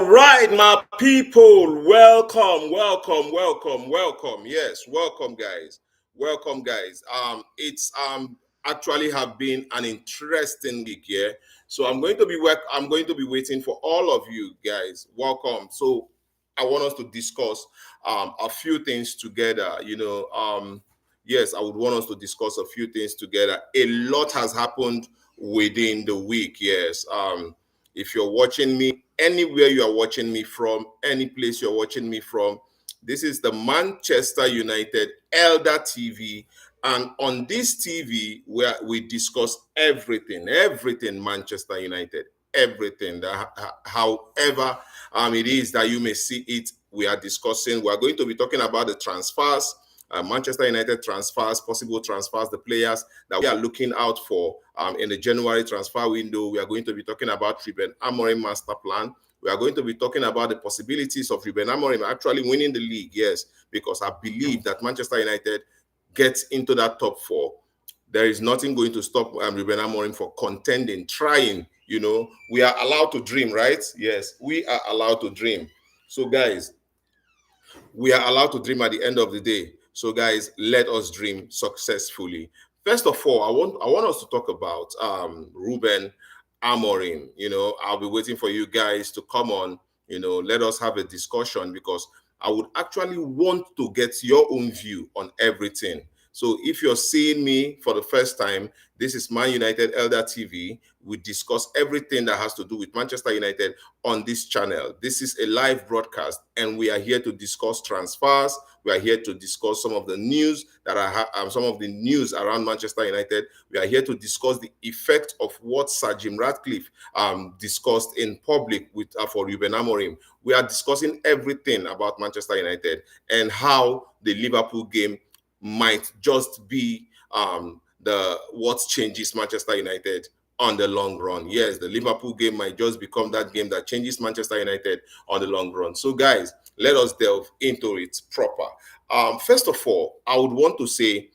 All right, my people, welcome, welcome, welcome, welcome. Yes, welcome, guys. Welcome, guys. It's actually have been an interesting week, yeah. So I'm going to be waiting for all of you guys. Welcome. So I want us to discuss a few things together. Yes, I would want us to discuss a few things together. A lot has happened within the week. Yes. If you're watching me anywhere you are watching me from, any place you're watching me from, this is the Manchester United Elder TV. And on this TV, where we discuss everything Manchester United, everything that, however it is that you may see it, we are discussing. We are going to be talking about the transfers, Manchester United transfers, possible transfers, the players that we are looking out for in the January transfer window. We are going to be talking about Amorim Master plan. We are going to be talking about the possibilities of Amorim actually winning the league. Yes, because I believe that Manchester United gets into that top four. There is nothing going to stop Amorim for contending, trying. We are allowed to dream, right? Yes, we are allowed to dream. So, guys, we are allowed to dream at the end of the day. So, guys, let us dream successfully. First of all, I want us to talk about Ruben Amorim. I'll be waiting for you guys to come on. Let us have a discussion, because I would actually want to get your own view on everything. So if you're seeing me for the first time, this is Man United Elder TV. We discuss everything that has to do with Manchester United on this channel. This is a live broadcast, and we are here to discuss transfers. We are here to discuss some of the news some of the news around Manchester United. We are here to discuss the effect of what Sir Jim Ratcliffe discussed in public for Ruben Amorim. We are discussing everything about Manchester United and how the Liverpool game might just be what changes Manchester United on the long run. Yes, the Liverpool game might just become that game that changes Manchester United on the long run. So, guys, let us delve into it proper. First of all, I would want to say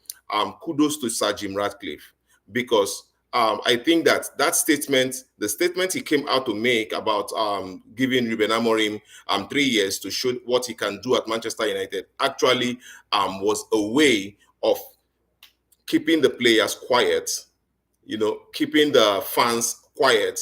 kudos to Sir Jim Ratcliffe, because I think that statement, the statement he came out to make about giving Ruben Amorim 3 years to show what he can do at Manchester United, actually was a way of keeping the players quiet, keeping the fans quiet.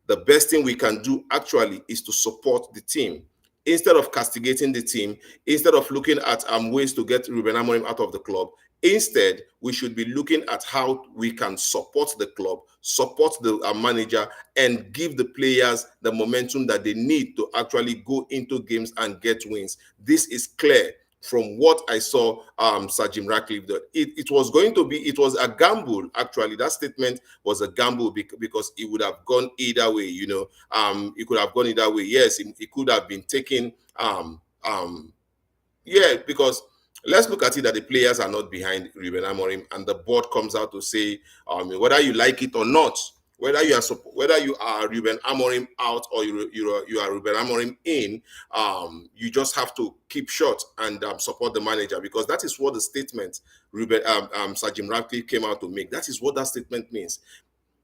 The best thing we can do actually is to support the team. Instead of castigating the team, instead of looking at ways to get Ruben Amorim out of the club, instead, we should be looking at how we can support the club, support the manager, and give the players the momentum that they need to actually go into games and get wins. This is clear from what I saw Sir Jim Ratcliffe did. It was a gamble, actually. That statement was a gamble because it would have gone either way, it could have gone either way. Yes, it could have been taken, because let's look at it that the players are not behind Ruben Amorim, and the board comes out to say, whether you like it or not, whether you are Ruben Amorim out or you are Ruben Amorim in, you just have to keep short and support the manager, because that is what the statement Sir Jim Ratcliffe came out to make. That is what that statement means.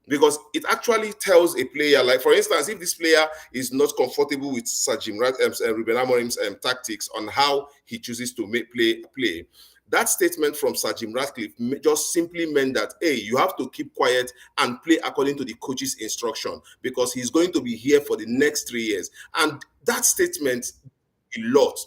Because it actually tells a player, like for instance, if this player is not comfortable with Sir Jim Ruben Amorim's tactics on how he chooses to play, that statement from Sir Jim Ratcliffe just simply meant that, hey, you have to keep quiet and play according to the coach's instruction, because he's going to be here for the next 3 years. And that statement a lot.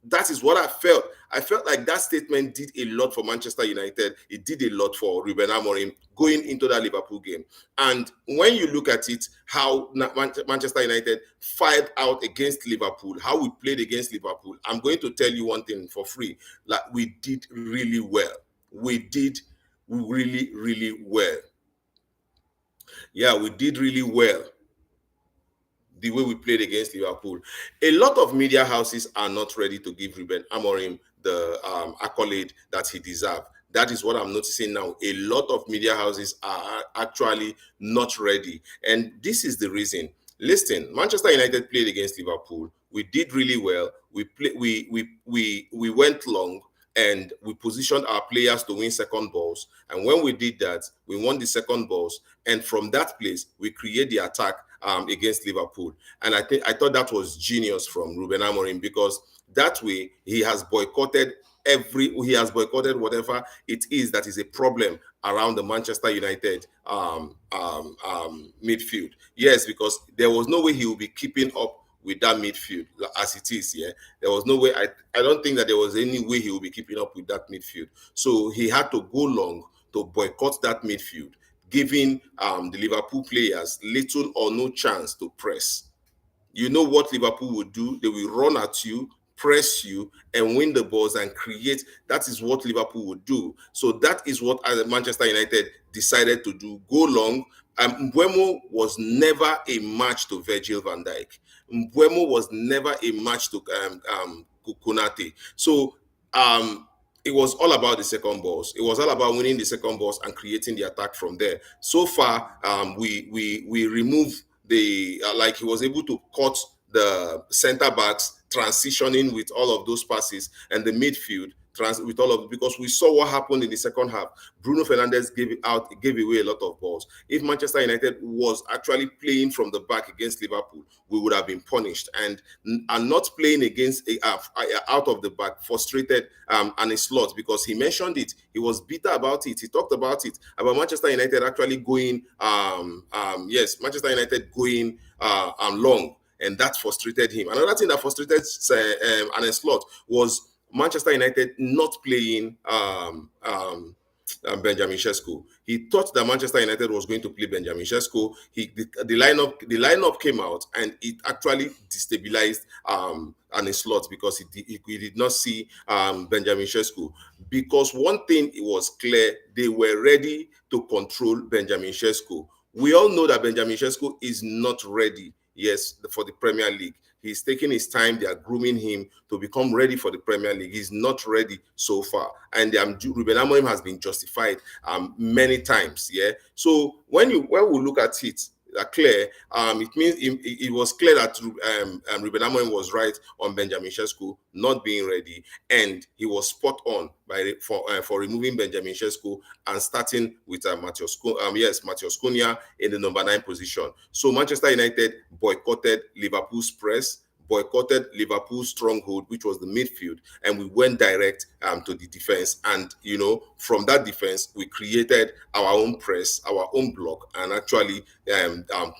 That is what I felt. I felt like that statement did a lot for Manchester United. It did a lot for Ruben Amorim going into that Liverpool game. And when you look at it, how Manchester United fired out against Liverpool, how we played against Liverpool, I'm going to tell you one thing for free. Like, we did really well. We did really, really well. Yeah, we did really well. The way we played against Liverpool. A lot of media houses are not ready to give Ruben Amorim the accolade that he deserves. That is what I'm noticing now. A lot of media houses are actually not ready. And this is the reason. Listen, Manchester United played against Liverpool. We did really well. We went long, and we positioned our players to win second balls. And when we did that, we won the second balls. And from that place, we create the attack against Liverpool. And I thought that was genius from Ruben Amorim, because that way he has boycotted whatever it is that is a problem around the Manchester United midfield. Yes, because there was no way he would be keeping up with that midfield as it is. Yeah, there was no way. I don't think that there was any way he would be keeping up with that midfield. So he had to go long to boycott that midfield, giving the Liverpool players little or no chance to press. You know what Liverpool will do? They will run at you, press you, and win the balls and create. That is what Liverpool would do. So that is what Manchester United decided to do. Go long. Mbeumo was never a match to Virgil van Dijk. Mbeumo was never a match to Konate. So it was all about the second balls. It was all about winning the second balls and creating the attack from there. So far, we removed like he was able to cut the center backs transitioning with all of those passes, and the midfield with all of, because we saw what happened in the second half. Bruno Fernandes gave away a lot of balls. If Manchester United was actually playing from the back against Liverpool, we would have been punished, and not playing against out of the back frustrated Arne Slot, because he mentioned it. He was bitter about it. He talked about Manchester United actually going Manchester United going long, and that frustrated him. Another thing that frustrated Arne Slot was Manchester United not playing Benjamin Sesko. He thought that Manchester United was going to play Benjamin Sesko. The lineup came out, and it actually destabilized Arne Slot, because he did not see Benjamin Sesko. Because one thing, it was clear, they were ready to control Benjamin Sesko. We all know that Benjamin Sesko is not ready, yes, for the Premier League. He's taking his time. They are grooming him to become ready for the Premier League. He's not ready so far. And Ruben Amorim has been justified many times. Yeah. So when we look at it, clear, it means it was clear that Ruben Amorim was right on Benjamin Sesko not being ready, and he was spot on for removing Benjamin Sesko and starting with Matheus Cunha in the number 9 position. So Manchester United boycotted Liverpool's press, boycotted Liverpool's stronghold, which was the midfield, and we went direct to the defense. And from that defense, we created our own press, our own block, and actually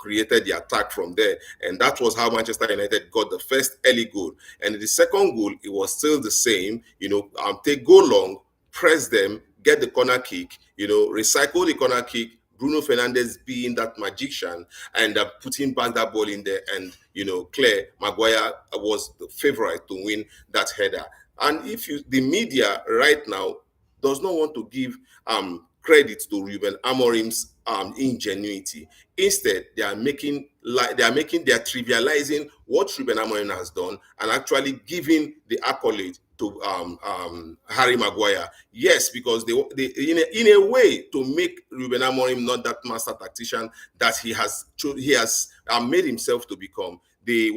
created the attack from there. And that was how Manchester United got the first early goal. And in the second goal, it was still the same. Go long, press them, get the corner kick, recycle the corner kick. Bruno Fernandes being that magician and putting back that ball in there, and clear, Maguire was the favorite to win that header. And the media right now does not want to give credit to Ruben Amorim's ingenuity. Instead, they are trivializing what Ruben Amorim has done and actually giving the accolade to Harry Maguire. Yes, because they in a way to make Ruben Amorim not that master tactician that he has made himself to become. They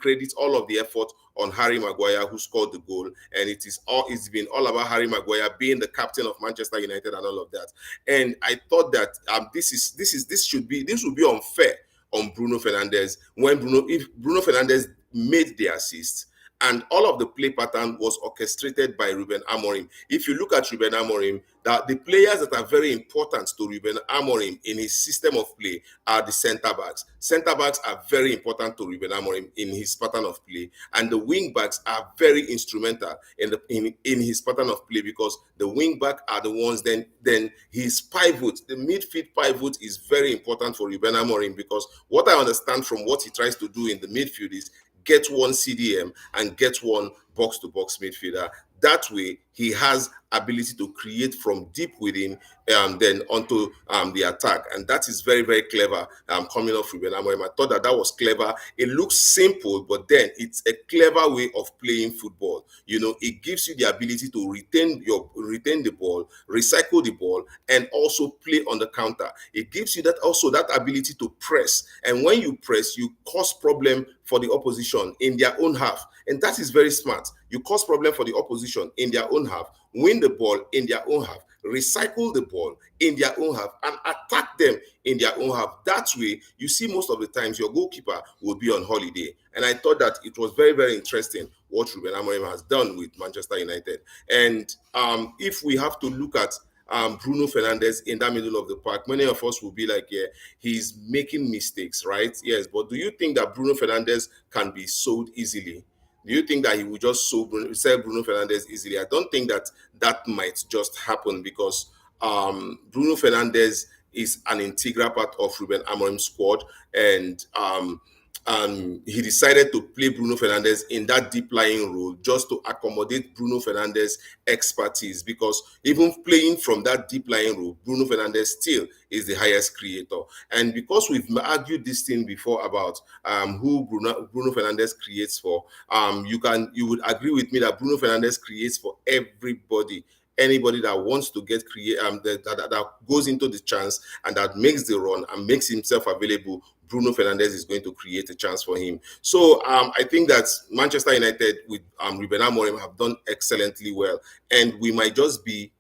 credit all of the effort on Harry Maguire, who scored the goal, and it's been all about Harry Maguire being the captain of Manchester United and all of that. And I thought that this would be unfair on Bruno Fernandes if Bruno Fernandes made the assist. And all of the play pattern was orchestrated by Ruben Amorim. If you look at Ruben Amorim, the players that are very important to Ruben Amorim in his system of play are the centre backs. Centre backs are very important to Ruben Amorim in his pattern of play, and the wing backs are very instrumental in his pattern of play, because the wing back are the ones then his pivot, the midfield pivot, is very important for Ruben Amorim, because what I understand from what he tries to do in the midfield is get one CDM and get one box-to-box midfielder. That way, he has ability to create from deep within then onto the attack. And that is very, very clever coming off Ruben Amorim. I thought that was clever. It looks simple, but then it's a clever way of playing football. It gives you the ability to retain the ball, recycle the ball, and also play on the counter. It gives you that ability to press. And when you press, you cause problem for the opposition in their own half. And that is very smart. You cause problem for the opposition in their own half, win the ball in their own half, recycle the ball in their own half and attack them in their own half. That way, you see most of the times your goalkeeper will be on holiday. And I thought that it was very, very interesting what Ruben Amorim has done with Manchester United. And if we have to look at Bruno Fernandes in that middle of the park, many of us will be like, yeah, he's making mistakes, right? Yes, but do you think that Bruno Fernandes can be sold easily? Do you think that he will just sell Bruno Fernandes easily? I don't think that that might just happen because Bruno Fernandes is an integral part of Ruben Amorim's squad, and he decided to play Bruno Fernandes in that deep lying role just to accommodate Bruno Fernandes' expertise. Because even playing from that deep lying role, Bruno Fernandes still is the highest creator. And because we've argued this thing before about who Bruno Fernandes creates for, you would agree with me that Bruno Fernandes creates for everybody. Anybody that wants to get that goes into the chance and that makes the run and makes himself available, Bruno Fernandes is going to create a chance for him. So I think that Manchester United with Ruben Amorim have done excellently well, and we might just be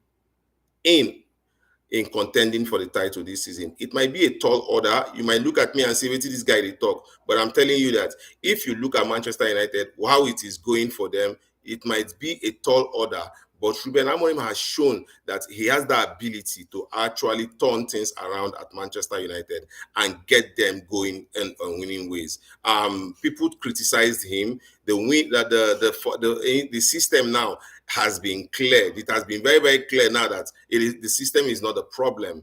in contending for the title this season. It might be a tall order. You might look at me and say, wait till this guy they talk. But I'm telling you that if you look at Manchester United, how it is going for them, it might be a tall order. But Ruben Amorim has shown that he has the ability to actually turn things around at Manchester United and get them going in winning ways. People criticized him. The system now has been cleared. It has been very, very clear now that the system is not a problem.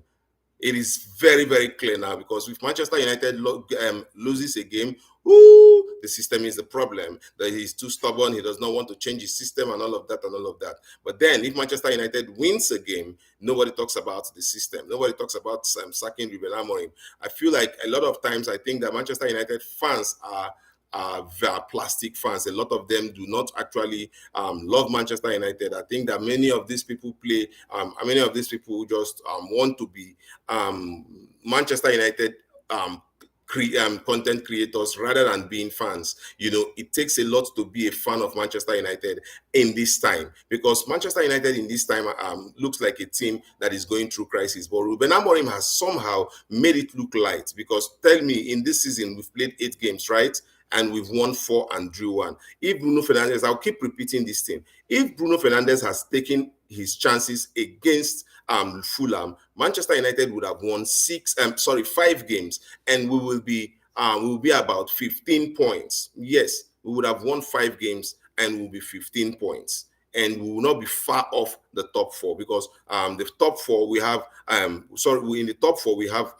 It is very, very clear now, because if Manchester United loses a game, the system is the problem. That he's too stubborn, he does not want to change his system and all of that and all of that. But then if Manchester United wins a game, nobody talks about the system. Nobody talks about sacking Ruben Amorim. I feel like a lot of times I think that Manchester United fans are plastic fans. A lot of them do not actually love Manchester United. I think that many of these people many of these people just want to be Manchester United content creators rather than being fans. It takes a lot to be a fan of Manchester United in this time, because Manchester United in this time looks like a team that is going through crisis. But Ruben Amorim has somehow made it look light, because tell me, in this season we've played 8 games, right? And we've won 4 and drew 1. If Bruno Fernandes, I'll keep repeating this thing. If Bruno Fernandes has taken his chances against Fulham, Manchester United would have won 5 games, and we will be about 15 points. Yes, we would have won 5 games and we'll be 15 points. And we will not be far off the top 4, because the top 4 we have in the top 4 we have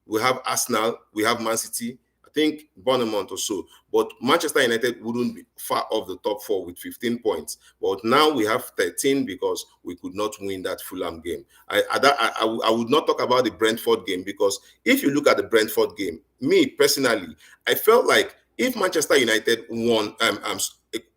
we have Arsenal, we have Man City, I think Bournemouth or so. But Manchester United wouldn't be far off the top 4 with 15 points. But now we have 13 because we could not win that Fulham game. I would not talk about the Brentford game, because if you look at the Brentford game, me personally, I felt like if Manchester United won,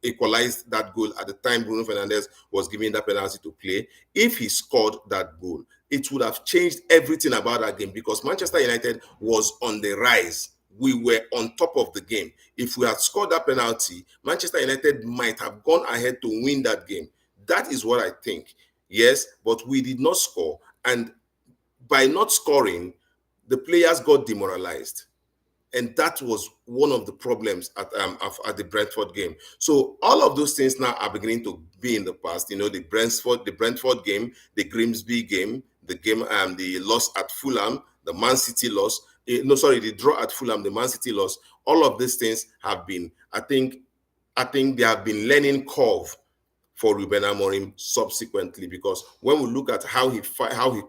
equalized that goal at the time Bruno Fernandes was given that penalty to play, if he scored that goal, it would have changed everything about that game, because Manchester United was on the rise. We were on top of the game. If we had scored that penalty, Manchester United might have gone ahead to win that game. That is what I think. Yes, but we did not score. And by not scoring, the players got demoralized. And that was one of the problems at the Brentford game. So all of those things now are beginning to be in the past. The Brentford game, the Grimsby game, the loss at Fulham, the Man City loss. The draw at Fulham, the Man City loss. All of these things have been, I think they have been learning curve for Ruben Amorim subsequently, because when we look at how he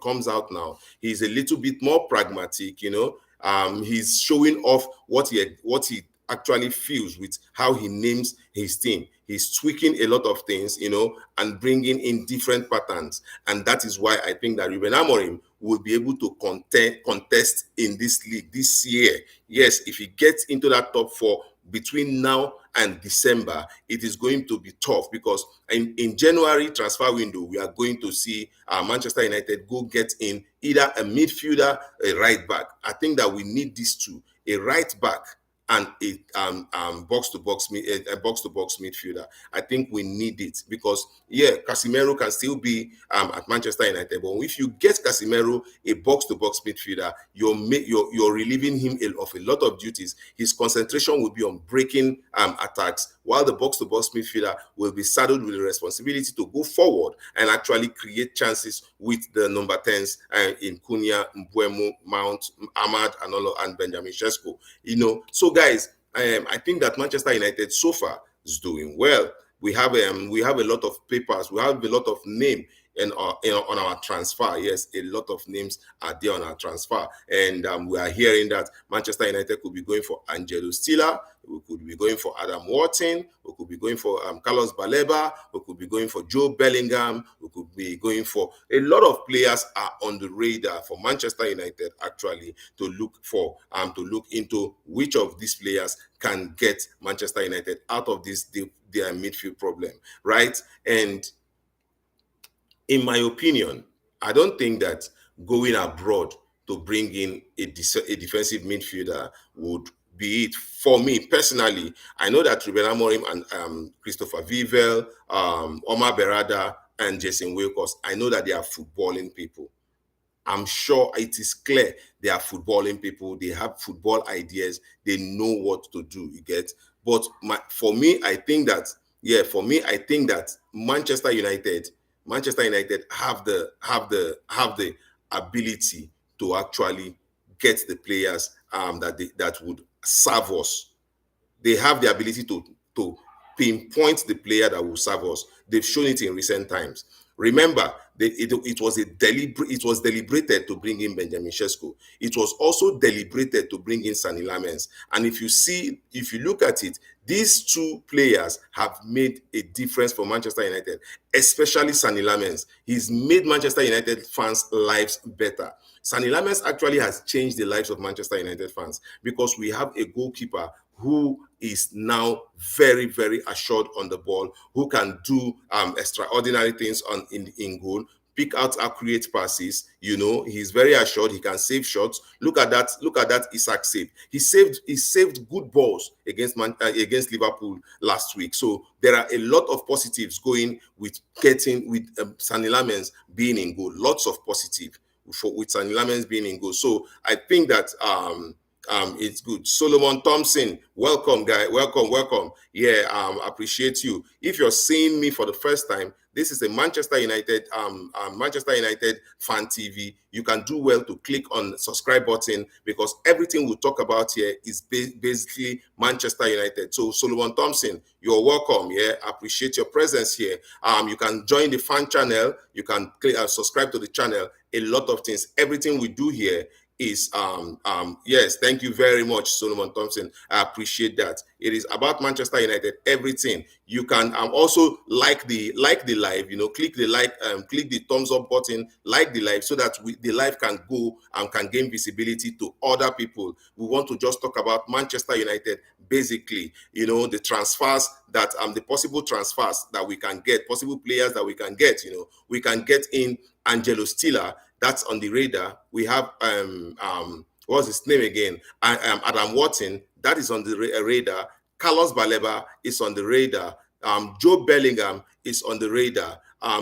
comes out now, he's a little bit more pragmatic. He's showing off what he actually feels with how he names his team. He's tweaking a lot of things, and bringing in different patterns. And that is why I think that Ruben Amorim will be able to contest in this league this year. Yes, if he gets into that top 4 between now and December, it is going to be tough, because in January transfer window, we are going to see Manchester United go get in either a midfielder, a right back. I think that we need these two, a right back and a box to box midfielder. I think we need it because Casemiro can still be at Manchester United, but if you get Casemiro a box to box midfielder, you're relieving him of a lot of duties. His concentration will be on breaking attacks, while the box to box midfielder will be saddled with the responsibility to go forward and actually create chances with the number 10s in Cunha, Mbuemo, Mount, Ahmad, and Benjamin Sesko. So guys, I think that Manchester United so far is doing well. We have a lot of papers, we have a lot of name on our transfer. Yes, a lot of names are there on our transfer, and we are hearing that Manchester United could be going for Angelo Stiller, we could be going for Adam Wharton, we could be going for Carlos Baleba, we could be going for Joe Bellingham, we could be going for a lot of players are on the radar for Manchester United actually to look into which of these players can get Manchester United out of their midfield problem, right? And in my opinion, I don't think that going abroad to bring in a defensive midfielder would be it. For me personally, I know that Ruben Amorim and Christopher Vivel, Omar Berada, and Jason Wilcox, I know that they are footballing people. I'm sure it is clear they are footballing people. They have football ideas. They know what to do. You get, but for me, I think that Manchester United have the ability to actually get the players that would serve us. They have the ability to pinpoint the player that will serve us. They've shown it in recent times. Remember, it was deliberated to bring in Benjamin Sesko. It was also deliberated to bring in Sani Lamens. And if you look at it, these two players have made a difference for Manchester United, especially Sani Lamens. He's made Manchester United fans' lives better. Sani Lamens actually has changed the lives of Manchester United fans because we have a goalkeeper who is now very, very assured on the ball, who can do extraordinary things in goal, pick out accurate passes. He's very assured. He can save shots. Look at that Isak save. He saved good balls against Liverpool last week. So there are a lot of positives going with Sani Lamens being in goal. Lots of positive with Sani Lamens being in goal. So I think that it's good. Solomon Thompson, welcome, guy. Welcome. Yeah, appreciate you. If you're seeing me for the first time, this is a Manchester United fan TV. You can do well to click on the subscribe button because everything we talk about here is basically Manchester United. So Solomon Thompson, you're welcome. Yeah, appreciate your presence here. You can join the fan channel. You can subscribe to the channel. A lot of things. Everything we do here is yes, thank you very much, Solomon Thompson. I appreciate that. It is about Manchester United, everything. You can also like the live, click the thumbs up button, like the live, so that the live can go and can gain visibility to other people. We want to just talk about Manchester United, basically, the transfers that the possible transfers that we can get, possible players that we can get. We can get in Angelo Stiller. That's on the radar. We have what's his name again? Adam Wharton. That is on the radar. Carlos Baleba is on the radar. Joe Bellingham is on the radar.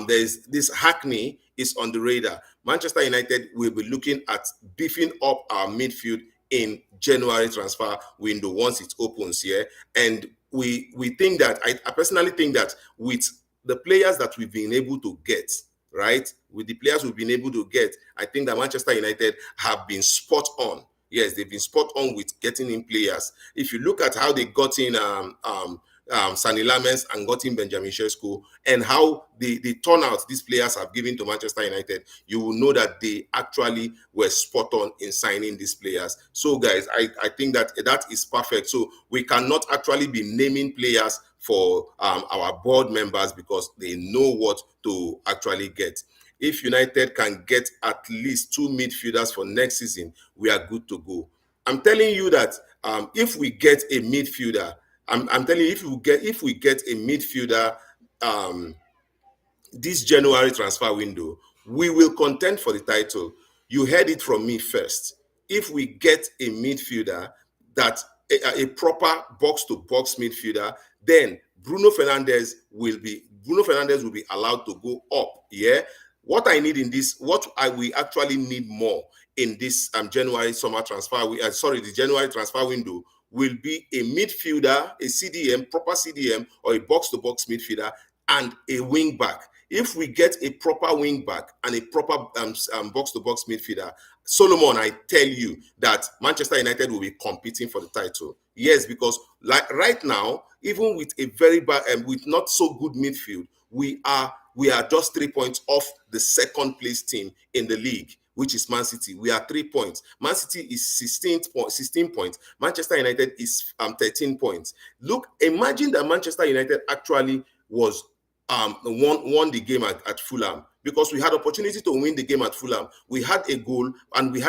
There's this Hackney is on the radar. Manchester United will be looking at beefing up our midfield in January transfer window once it opens here. And we think that I personally think that with the players that we've been able to get, right? With the players we've been able to get, I think that Manchester United have been spot on. Yes, they've been spot on with getting in players. If you look at how they got in Sani Lamens and got in Benjamin Sesko, and how the turnout these players have given to Manchester United, you will know that they actually were spot on in signing these players. So, guys, I think that is perfect. So we cannot actually be naming players for our board members because they know what to actually get. If United can get at least 2 midfielders for next season, we are good to go. I'm telling you that if we get a midfielder, I'm telling you, if we get a midfielder this January transfer window, we will contend for the title. You heard it from me first. If we get a midfielder that a proper box-to-box midfielder, then Bruno Fernandes will be allowed to go up. Yeah. What I need in this, what I we actually need more in this January summer transfer, the January transfer window will be a midfielder, a CDM, proper CDM, or a box-to-box midfielder, and a wing back. If we get a proper wing back and a proper box-to-box midfielder, Solomon, I tell you that Manchester United will be competing for the title. Yes, because like right now, even with a very bad and with not so good midfield, we are just 3 points off the second place team in the league, which is Man City. We are 3 points. Man City is 16 points. Manchester United is 13 points. Look, imagine that Manchester United actually was won the game at Fulham, because we had opportunity to win the game at Fulham. We had a goal and we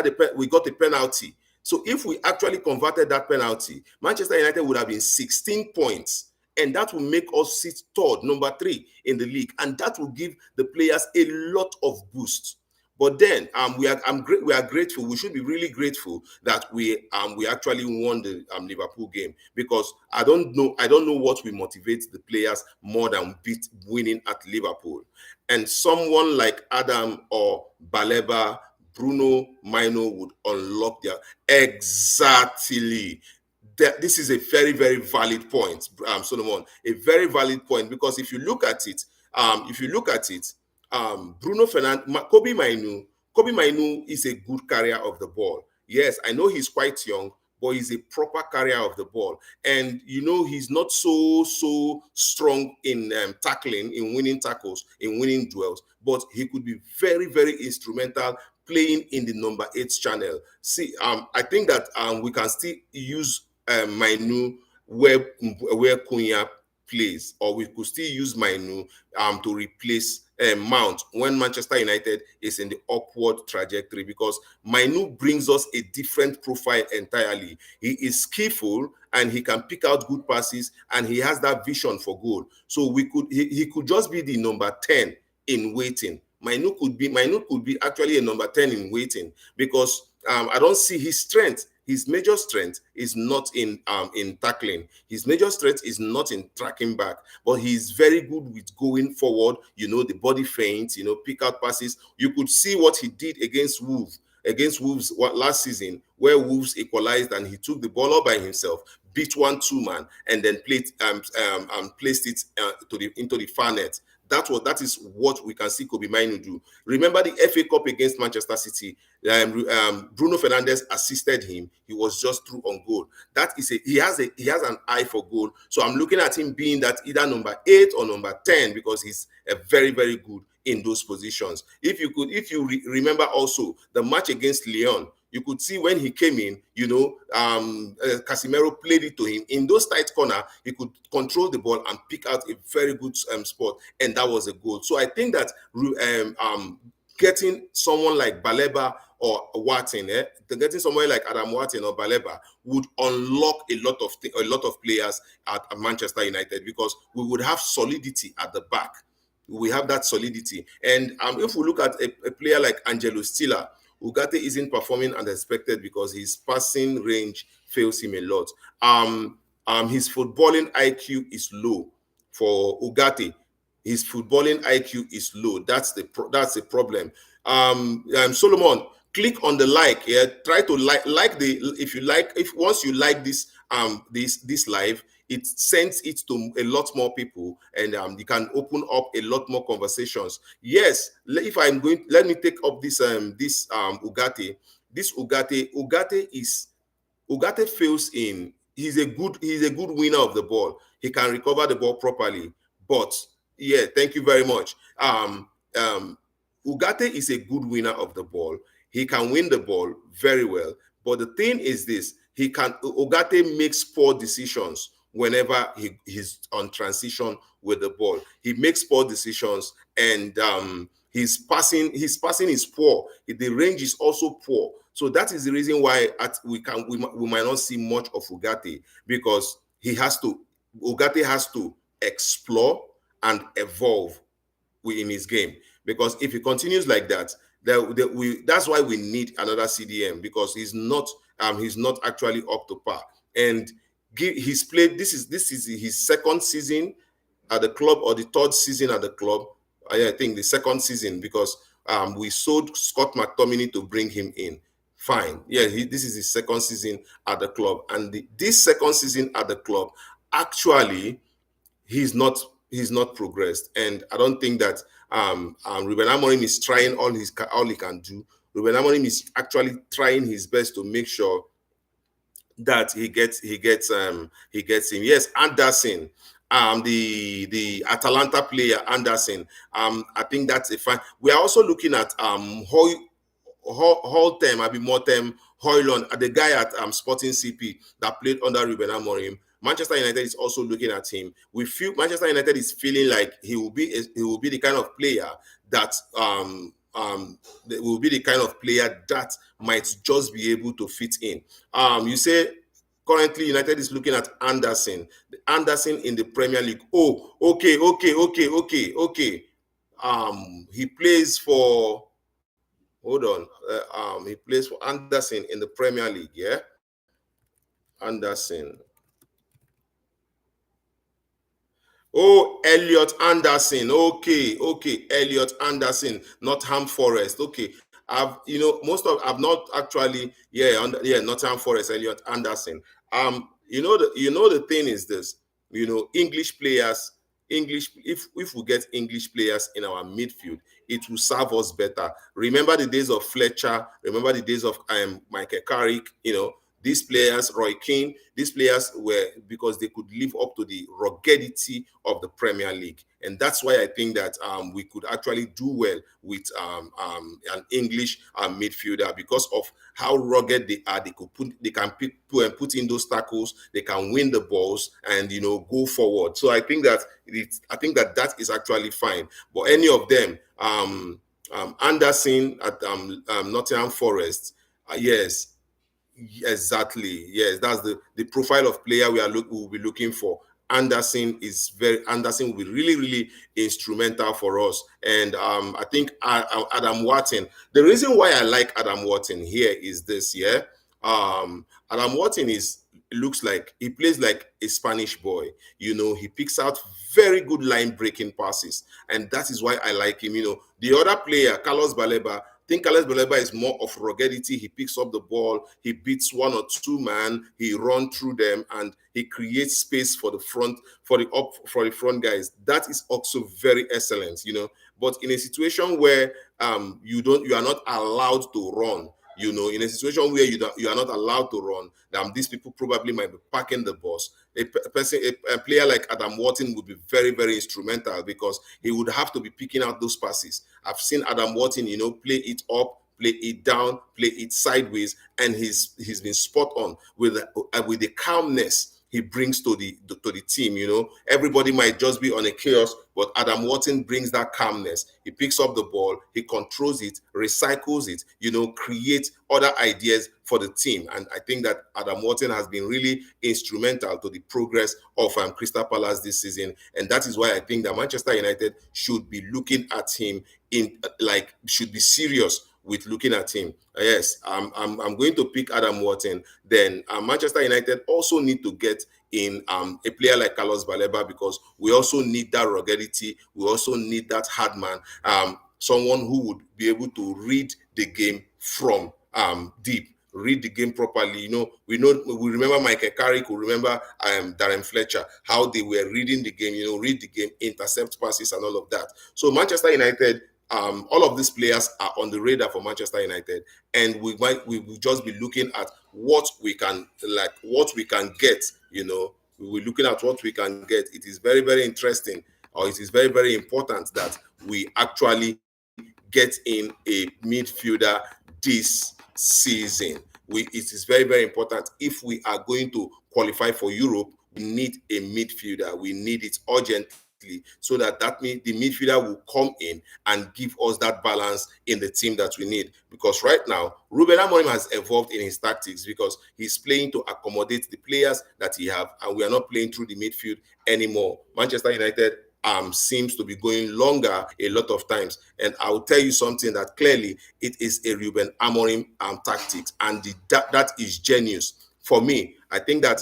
got a penalty. So if we actually converted that penalty, Manchester United would have been 16 points, and that will make us sit third, number 3 in the league, and that will give the players a lot of boost. But then we are grateful. We should be really grateful that we actually won the Liverpool game, because I don't know what will motivate the players more than winning at Liverpool. And someone like Adam or Baleba, Bruno, Mino would unlock their exactly. This is a very, very valid point, Solomon. A very valid point, because if you look at it, Bruno Fernandes, Kobe Mainu is a good carrier of the ball. Yes, I know he's quite young, but he's a proper carrier of the ball. And he's not so strong in tackling, in winning tackles, in winning duels, but he could be very, very instrumental playing in the number 8 channel. See, I think that we can still use Mainu where Cunha plays, or we could still use Mainu to replace Mount when Manchester United is in the upward trajectory, because Mainu brings us a different profile entirely. He is skillful and he can pick out good passes, and he has that vision for goal. So he could just be the number 10 in waiting. Mainu could be actually a number 10 in waiting, because I don't see his strength. His major strength is not in tackling. His major strength is not in tracking back, but he's very good with going forward. The body feints. Pick out passes. You could see what he did against Wolves. Last season, where Wolves equalized and he took the ball all by himself, beat 1-2 man, and then placed it into the far net. That is what we can see Kobe Minu do. Remember the FA Cup against Manchester City? Bruno Fernandes assisted him. He was just through on goal. He has an eye for goal. So I'm looking at him being that either number 8 or number 10, because he's very, very good in those positions. If you remember also the match against Lyon, you could see when he came in, Casemiro played it to him. In those tight corner, he could control the ball and pick out a very good spot, and that was a goal. So I think that getting someone like Baleba or Watson, getting someone like Adam Watson or Baleba would unlock a lot of players at Manchester United, because we would have solidity at the back. We have that solidity. And if we look at a player like Angelo Stiller, Ugarte isn't performing as expected because his passing range fails him a lot. His footballing IQ is low for Ugarte. His footballing IQ is low. That's the problem. Solomon, click on the like. Yeah, try to like if once you like this this live, it sends it to a lot more people, and you can open up a lot more conversations. Yes, let me take up this Ugarte. This Ugarte fails in. He's a good winner of the ball. He can recover the ball properly. But yeah, thank you very much. Ugarte is a good winner of the ball. He can win the ball very well. But the thing is this: Ugarte makes poor decisions whenever he's on transition with the ball. He makes poor decisions, and his passing is poor. The range is also poor. So that is the reason why we might not see much of Ugarte, because Ugarte has to explore and evolve within his game. Because if he continues like that, that's why we need another CDM, because he's not actually up to par. and he's played. This is his second season at the club, or the third season at the club. I think the second season, because we sold Scott McTominay to bring him in. Fine, yeah, this is his second season at the club, and this second season at the club, actually, he's not he's not progressed, and I don't think that Ruben Amorim is trying all he can do. Ruben Amorim is actually trying his best to make sure that he gets him. Yes, Anderson, the Atalanta player Anderson. I think that's a fine. We are also looking at Holtem, Abi Motem, Hoylund, the guy at Sporting CP that played under Ruben Amorim. Manchester United is also looking at him. We feel Manchester United is feeling like he will be the kind of player that will be the kind of player that might just be able to fit in. You say currently United is looking at Anderson. Anderson in the Premier League. Oh, okay. He plays for. Hold on. He plays for Anderson in the Premier League. Yeah, Anderson. Oh, Elliot Anderson. Okay. Elliot Anderson, Nottingham Forest. Okay. I've not actually, Nottingham Forest, Elliot Anderson. The thing is this, English players, if we get English players in our midfield, it will serve us better. Remember the days of Fletcher, remember the days of Michael Carrick, these players, Roy Keane, these players were because they could live up to the ruggedity of the Premier League. And that's why I think that we could actually do well with an English midfielder, because of how rugged they are. They can put in those tackles, they can win the balls, and go forward. So I think that that is actually fine. But any of them, Anderson at Nottingham Forest, yes. Exactly. Yes, that's the profile of player we'll be looking for. Anderson will be really, really instrumental for us. And I think Adam Wharton. The reason why I like Adam Wharton here is this. Yeah, Adam Wharton looks like he plays like a Spanish boy. He picks out very good line breaking passes, and that is why I like him. The other player, Carlos Baleba. I think Carlos Baleba is more of ruggedity. He picks up the ball, he beats one or two man, he runs through them, and he creates space for the front guys. That is also very excellent. But in a situation where you are not allowed to run, in a situation where you are not allowed to run, these people probably might be packing the bus. A player like Adam Wharton would be very, very instrumental, because he would have to be picking out those passes. I've seen Adam Wharton, play it up, play it down, play it sideways, and he's been spot on with the calmness he brings to the team. Everybody might just be on a chaos, but Adam Wharton brings that calmness. He picks up the ball, he controls it, recycles it, creates other ideas for the team. And I think that Adam Wharton has been really instrumental to the progress of Crystal Palace this season. And that is why I think that Manchester United should be looking at him should be serious with looking at him. Yes, I'm going to pick Adam Wharton. Then Manchester United also need to get in a player like Carlos Baleba, because we also need that ruggedity. We also need that hard man, someone who would be able to read the game from deep, read the game properly. We remember Michael Carrick, we remember Darren Fletcher, how they were reading the game, read the game, intercept passes and all of that. So Manchester United, all of these players are on the radar for Manchester United, and we will just be looking at what we can get. We're looking at what we can get. It is very, very interesting, or it is very, very important that we actually get in a midfielder this season. It is very, very important. If we are going to qualify for Europe, we need a midfielder. We need it urgently, so that means the midfielder will come in and give us that balance in the team that we need. Because right now, Ruben Amorim has evolved in his tactics, because he's playing to accommodate the players that he have, and we are not playing through the midfield anymore. Manchester United seems to be going longer a lot of times, and I will tell you something that clearly it is a Ruben Amorim tactics, and that is genius for me, I think that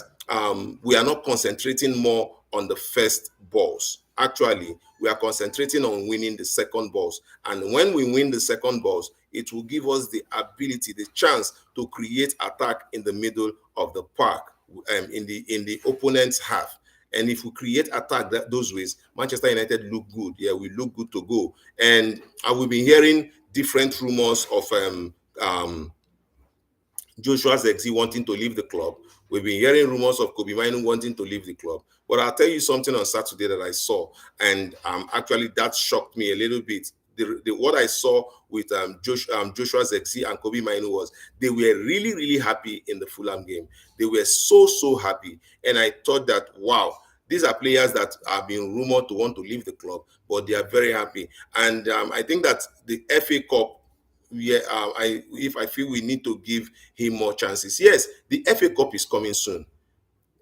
we are not concentrating more on the first balls. Actually, we are concentrating on winning the second balls. And when we win the second balls, it will give us the ability, the chance to create attack in the middle of the park, in the opponent's half. And if we create attack those ways, Manchester United look good. Yeah, we look good to go. And we've been hearing different rumors of Joshua Zexi wanting to leave the club. We've been hearing rumors of Kobe Minu wanting to leave the club. But I'll tell you something on Saturday that I saw, and actually that shocked me a little bit. What I saw with Joshua Zexi and Kobe Minu was they were really, really happy in the Fulham game. They were so, so happy. And I thought that, wow, these are players that have been rumored to want to leave the club, but they are very happy. And I think that the FA Cup, yeah, I feel we need to give him more chances. Yes, the FA Cup is coming soon.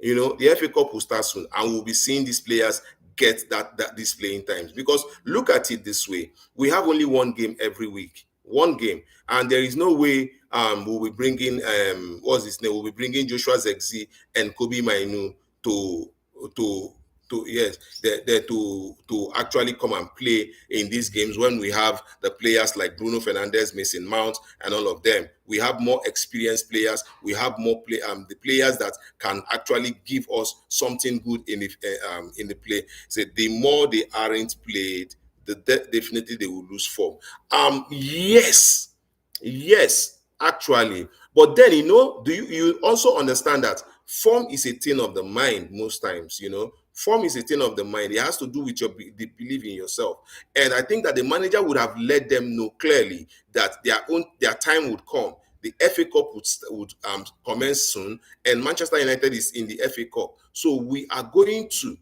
The FA Cup will start soon, and we'll be seeing these players get that these playing times. Because look at it this way: we have only one game every week, one game, and there is no way we'll be bringing what's his name? We'll be bringing Joshua Zexi and Kobe Mainu to to yes, to actually come and play in these games when we have the players like Bruno Fernandes, Mason Mount, and all of them. We have more experienced players. We have more the players that can actually give us something good in the play. So the more they aren't played, definitely they will lose form. Yes, yes, actually. But then, do you also understand that form is a thing of the mind most times, Form is a thing of the mind. It has to do with the belief in yourself. And I think that the manager would have let them know clearly that their time would come. The FA Cup would commence soon, and Manchester United is in the FA Cup. So we are going to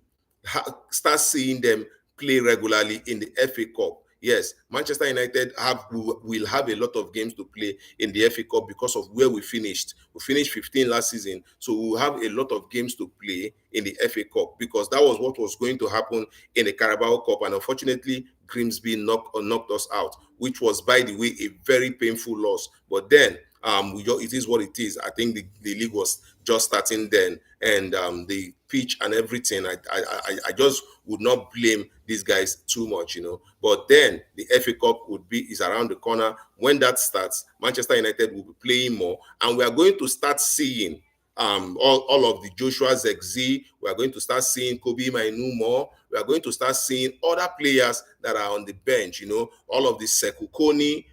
start seeing them play regularly in the FA Cup. Yes, Manchester United will have a lot of games to play in the FA Cup because of where we finished. We finished 15 last season, so we'll have a lot of games to play in the FA Cup because that was what was going to happen in the Carabao Cup, and unfortunately, Grimsby knocked us out, which was, by the way, a very painful loss. But then, it is what it is. I think the league was just starting then, and the pitch and everything. I just would not blame these guys too much, But then the FA Cup is around the corner. When that starts, Manchester United will be playing more, and we are going to start seeing all of the Joshua Zexi. We are going to start seeing Kobe Mainu more. We are going to start seeing other players that are on the bench, all of the Sekukoni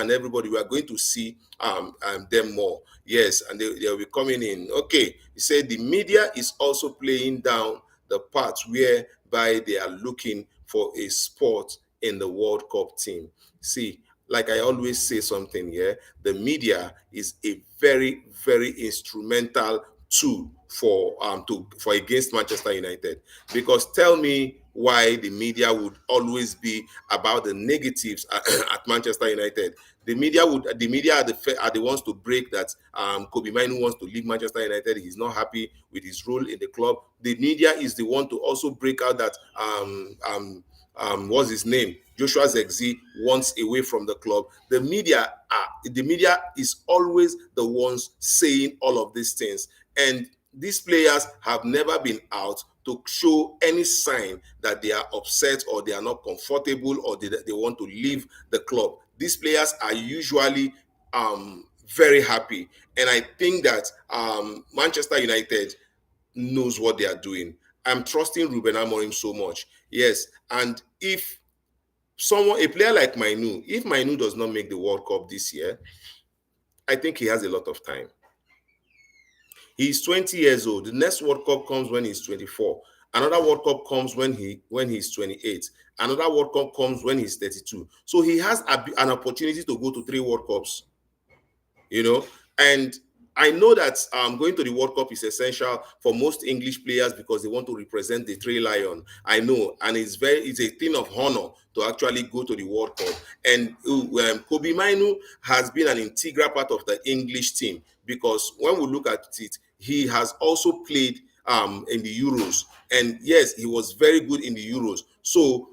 and everybody. We are going to see them more. Yes, and they'll be coming in. Okay, he said the media is also playing down the parts whereby they are looking for a spot in the World Cup team. See, like I always say something here, the media is a very, very instrumental tool for against Manchester United. Because tell me why the media would always be about the negatives at Manchester United. The media are the ones to break that Kobe Minu wants to leave Manchester United. He's not happy with his role in the club. The media is the one to also break out that what's his name? Joshua Zexi wants away from the club. The media is always the ones saying all of these things. And these players have never been out to show any sign that they are upset or they are not comfortable or they want to leave the club. These players are usually very happy. And I think that Manchester United knows what they are doing. I'm trusting Ruben Amorim so much. Yes. And if a player like Mainu, if Mainu does not make the World Cup this year, I think he has a lot of time. He's 20 years old. The next World Cup comes when he's 24. Another World Cup comes when he's 28. Another World Cup comes when he's 32. So he has an opportunity to go to 3 World Cups. And I know that going to the World Cup is essential for most English players because they want to represent the Three Lion. I know, and it's a thing of honor to actually go to the World Cup. And Kobe Minu has been an integral part of the English team because when we look at it, he has also played in the Euros, and yes, he was very good in the Euros. So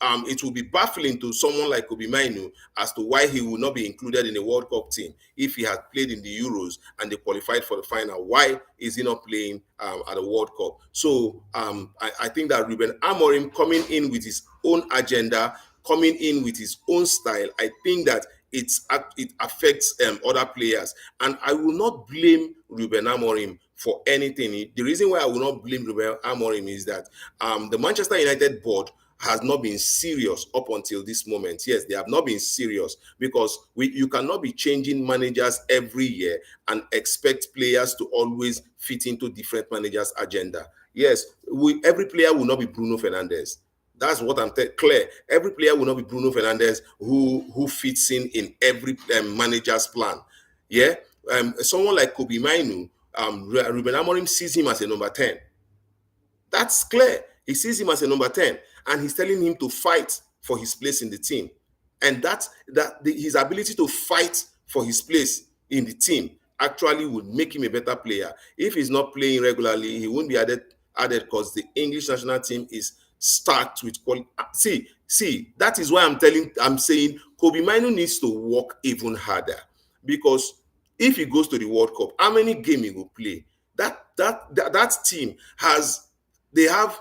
it will be baffling to someone like Kobe Mainu as to why he will not be included in the World Cup team if he had played in the Euros and they qualified for the final. Why is he not playing at the World Cup? So I think that Ruben Amorim coming in with his own agenda, coming in with his own style, I think that it affects other players, and I will not blame Ruben Amorim for anything. The reason why I will not blame Ruben Amorim is that the Manchester United board has not been serious up until this moment. Yes, they have not been serious because you cannot be changing managers every year and expect players to always fit into different managers' agenda. Yes, every player will not be Bruno Fernandes. That's what I'm clear. Every player will not be Bruno Fernandes who fits in every manager's plan. Yeah, someone like Kobe Mainu, Ruben Amorim sees him as a number 10. That's clear. He sees him as a number 10, and he's telling him to fight for his place in the team. And his ability to fight for his place in the team actually would make him a better player. If he's not playing regularly, he won't be added because the English national team is stacked with quality. See, that is why I'm saying Kobe Mino needs to work even harder, because if he goes to the World Cup, how many games he will play? That team has they have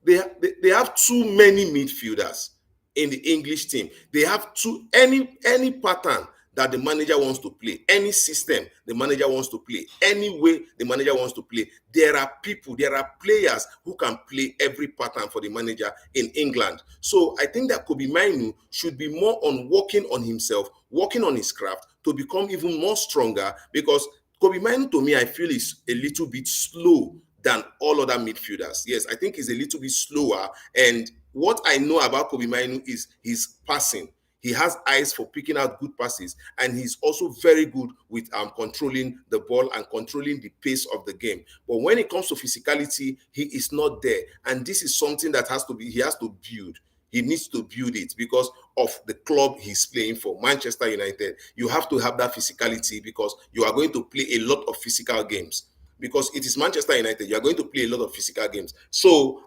they have too many midfielders in the English team. They have any pattern that the manager wants to play, any system the manager wants to play, any way the manager wants to play. There are players who can play every pattern for the manager in England. So I think that Kobe Mainu should be more on working on himself, working on his craft to become even more stronger, because Kobe Mainu, to me, I feel is a little bit slow than all other midfielders. Yes, I think he's a little bit slower. And what I know about Kobe Mainu is his passing. He has eyes for picking out good passes, and he's also very good with controlling the ball and controlling the pace of the game. But when it comes to physicality, he is not there. And this is something that he has to build. He needs to build it because of the club he's playing for, Manchester United. You have to have that physicality because you are going to play a lot of physical games. Because it is Manchester United, you are going to play a lot of physical games. So,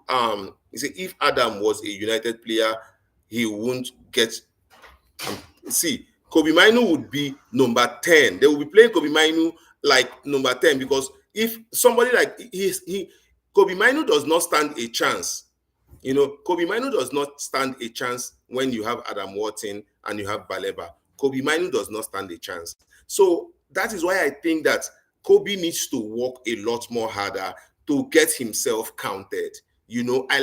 you see, if Adam was a United player, he won't get. Kobe Mainu would be number 10. They will be playing Kobe Mainu like number 10, because if somebody like Kobe Mainu does not stand a chance. Kobe Mainu does not stand a chance when you have Adam Wharton and you have Baleba. Kobe Mainu does not stand a chance. So that is why I think that Kobe needs to work a lot more harder to get himself counted. I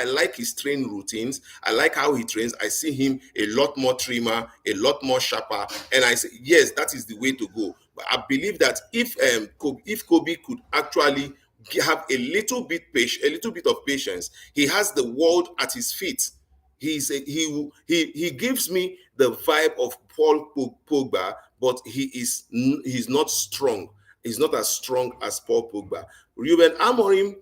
like his training routines. I like how he trains. I see him a lot more trimmer, a lot more sharper, and I say yes, that is the way to go. But I believe that if Kobe could actually have a little bit of patience, he has the world at his feet. He gives me the vibe of Paul Pogba, but he's not strong. He's not as strong as Paul Pogba. Ruben Amorim,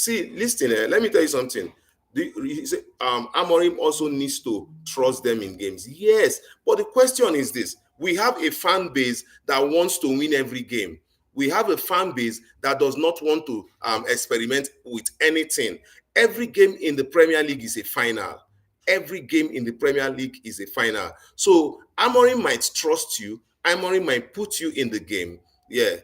listen, let me tell you something. Amorim also needs to trust them in games. Yes, but the question is this: we have a fan base that wants to win every game. We have a fan base that does not want to experiment with anything. Every game in the Premier League is a final. Every game in the Premier League is a final. So Amorim might trust you. Amorim might put you in the game. Yeah,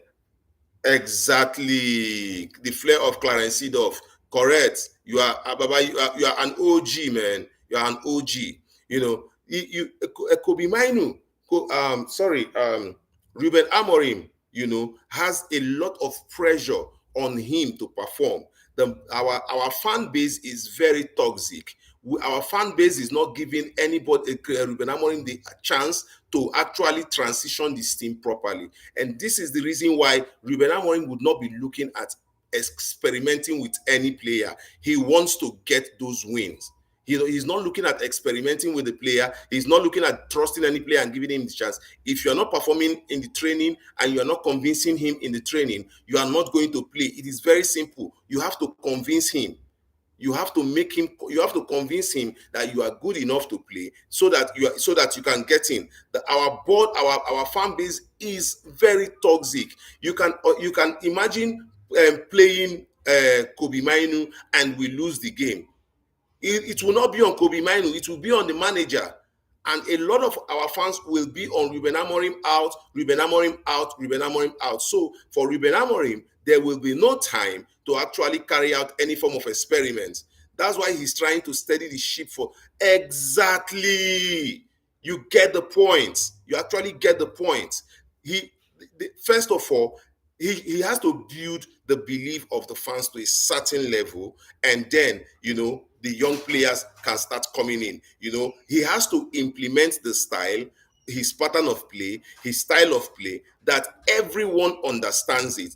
exactly. The flair of Clarence Seedorf. Correct. You are Baba. You are an OG, man. You are an OG. Kobe Mainu. Ruben Amorim. Has a lot of pressure on him to perform. Our fan base is very toxic. Our fan base is not giving anybody, Ruben Amorim, the chance to actually transition this team properly. And this is the reason why Ruben Amorim would not be looking at experimenting with any player. He wants to get those wins. He's not looking at experimenting with the player. He's not looking at trusting any player and giving him the chance. If you're not performing in the training and you're not convincing him in the training, you are not going to play. It is very simple. You have to convince him. You have to convince him that you are good enough to play so that you can get in. Our fan base is very toxic. You can imagine playing Kobe Mainu and we lose the game. It will not be on Kobe Minu, it will be on the manager. And a lot of our fans will be on Ruben Amorim out, Ruben Amorim out, Ruben Amorim out. So for Ruben Amorim, there will be no time to actually carry out any form of experiment. That's why he's trying to steady the ship for exactly. You get the point. You actually get the point. First of all, he has to build the belief of the fans to a certain level, and then the young players can start coming in. He has to implement the style, his pattern of play, his style of play, that everyone understands it,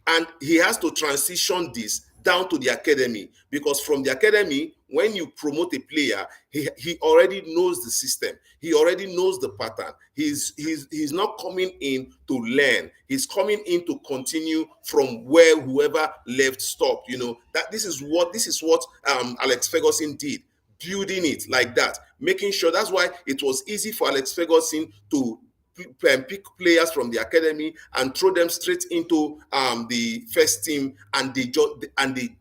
and he has to transition this down to the academy, because from the academy, when you promote a player, he already knows the system, he already knows the pattern. He's not coming in to learn, he's coming in to continue from where whoever left stopped. That this is what Alex Ferguson did, building it like that, making sure. That's why it was easy for Alex Ferguson to pick players from the academy and throw them straight into the first team, and they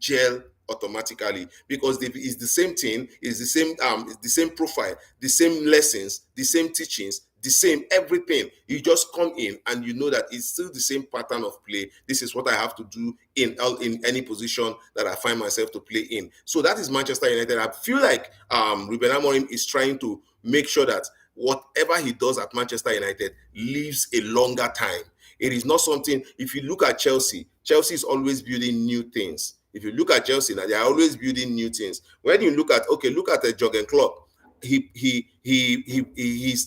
gel automatically, because it's the same thing, it's the same profile, the same lessons, the same teachings, the same everything. You just come in and you know that it's still the same pattern of play. This is what I have to do in any position that I find myself to play in. So that is Manchester United. I feel like Ruben Amorim is trying to make sure that whatever he does at Manchester United leaves a longer time. It is not something. If you look at Chelsea is always building new things. If you look at Chelsea now, they are always building new things. When you look at Jurgen Klopp, his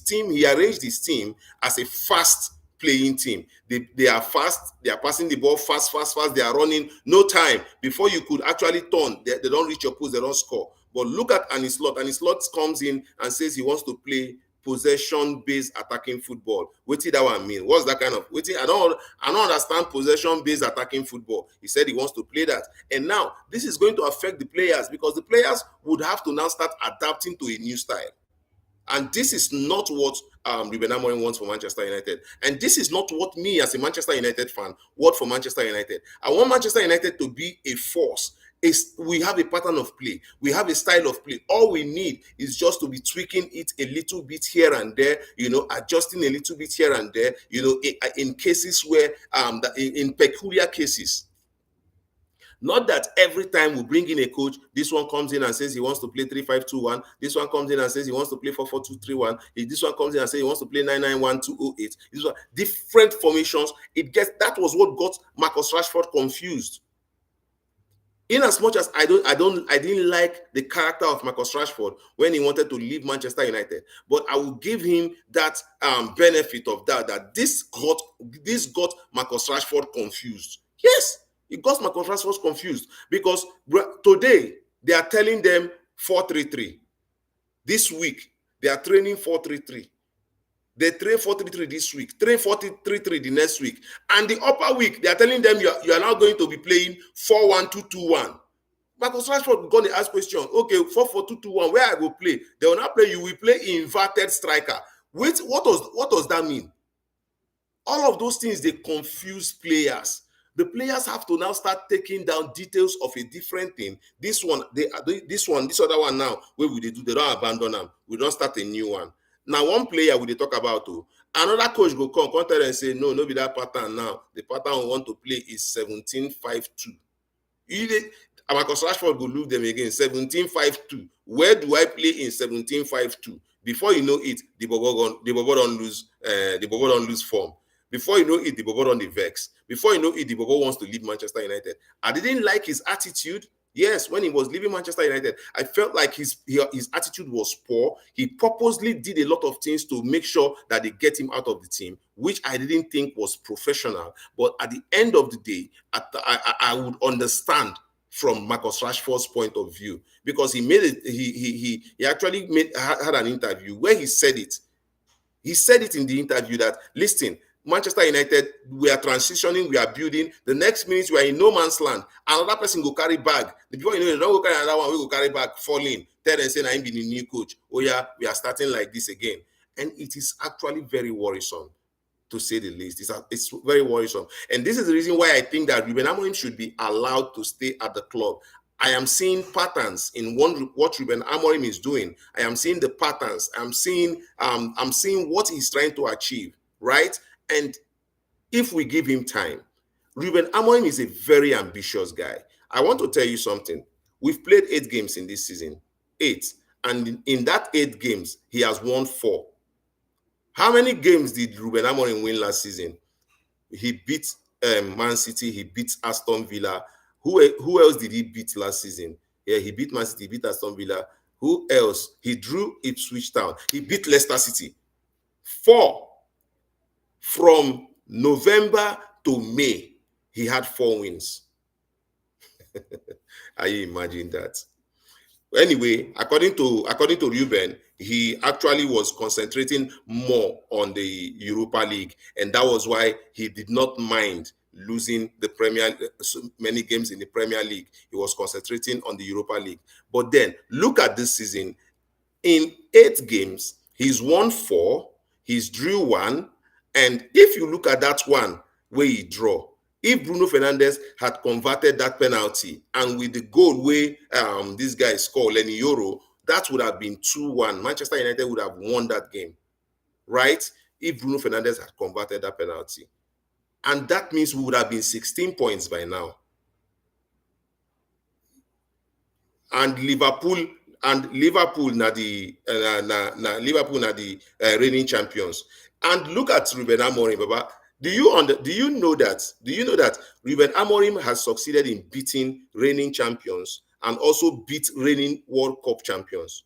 team, he arranged his team as a fast playing team. They are fast, they are passing the ball fast, they are running, no time. Before you could actually turn, they don't reach your post, they don't score. But look at Arne Slot. Arne Slot comes in and says he wants to play possession-based attacking football. What did that one mean? What's that kind of? I don't understand possession-based attacking football. He said he wants to play that, and now this is going to affect the players, because the players would have to now start adapting to a new style. And this is not what Ruben Amorim wants for Manchester United. And this is not what me, as a Manchester United fan, want for Manchester United. I want Manchester United to be a force. We have a pattern of play. We have a style of play. All we need is just to be tweaking it a little bit here and there, adjusting a little bit here and there, in cases where, in peculiar cases. Not that every time we bring in a coach, this one comes in and says he wants to play 3-5-2-1. This one comes in and says he wants to play 4-4-2-3-1. This one comes in and says he wants to play 9-9-1-2-0-8. These are different formations. That was what got Marcus Rashford confused. In as much as I didn't like the character of Marcus Rashford when he wanted to leave Manchester United, but I will give him that benefit of that this got Marcus Rashford confused. Yes, it got Marcus Rashford confused, because today they are telling them 4-3-3. This week they are training 4-3-3. They train 4-3-3 this week, train 4-3-3 the next week. And the upper week, they are telling them you are now going to be playing 4-1-2-2-1. Marcus Rashford going to ask question, okay, 4-4-2-2-1, where I will play? They will not play, you will play inverted striker. Wait, what does that mean? All of those things, they confuse players. The players have to now start taking down details of a different thing. This other one now, where will they do? They don't abandon them. We don't start a new one. Now, one player we talk about, another coach go come tell them and say, no be that pattern now. The pattern we want to play is 17-5-2. Marcus Rashford go look them again, 17-5-2. Where do I play in 17-5-2? Before you know it, the Bobo don't lose form. Before you know it, the Bobo don't vex. Before you know it, the Bobo wants to leave Manchester United. I didn't like his attitude. Yes, when he was leaving Manchester United, I felt like his attitude was poor. He purposely did a lot of things to make sure that they get him out of the team, which I didn't think was professional. But at the end of the day, I would understand from Marcus Rashford's point of view, because he made it. He actually had an interview where he said it. He said it in the interview that, listen, Manchester United, we are transitioning, we are building. The next minute, we are in no man's land. Another person go carry bag. Before you know, they don't go carry another one, we go carry bag, fall in. Tell them, say, I'm being a new coach. Oh yeah, we are starting like this again. And it is actually very worrisome, to say the least. It's very worrisome. And this is the reason why I think that Ruben Amorim should be allowed to stay at the club. I am seeing patterns in what Ruben Amorim is doing. I am seeing the patterns. I'm seeing what he's trying to achieve, right? And if we give him time, Ruben Amorim is a very ambitious guy. I want to tell you something. We've played 8 games in this season, 8, and in that 8 games, he has won 4. How many games did Ruben Amorim win last season? He beat Man City. He beat Aston Villa. Who else did he beat last season? Yeah, he beat Man City. He beat Aston Villa. Who else? He drew Ipswich Town. He beat Leicester City. 4 from November to May. He had 4 wins. Are you imagine that? Anyway, according to Ruben, he actually was concentrating more on the Europa League, and that was why he did not mind losing the so many games in the Premier League. He was concentrating on the Europa League. But then look at this season. In 8 games, he's won 4, he's drew 1, and if you look at that one where he draw, if Bruno Fernandes had converted that penalty and with the goal where this guy scored, Lenny Yoro, that would have been 2-1. Manchester United would have won that game, right? If Bruno Fernandes had converted that penalty. And that means we would have been 16 points by now. And Liverpool na the reigning champions. And look at Ruben Amorim, Baba. Do you know that Ruben Amorim has succeeded in beating reigning champions and also beat reigning World Cup champions?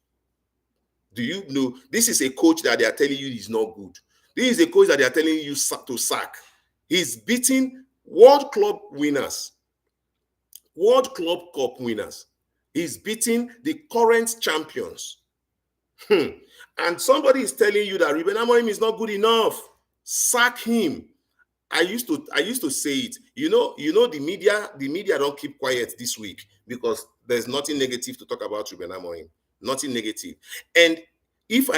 Do you know this is a coach that they are telling you is not good? This is a coach that they are telling you to sack. He's beating World Club winners, World Club Cup winners. He's beating the current champions. And somebody is telling you that Ruben Amorim is not good enough. Sack him. I used to say it. You know, the media don't keep quiet this week because there's nothing negative to talk about Ruben Amorim. Nothing negative. And if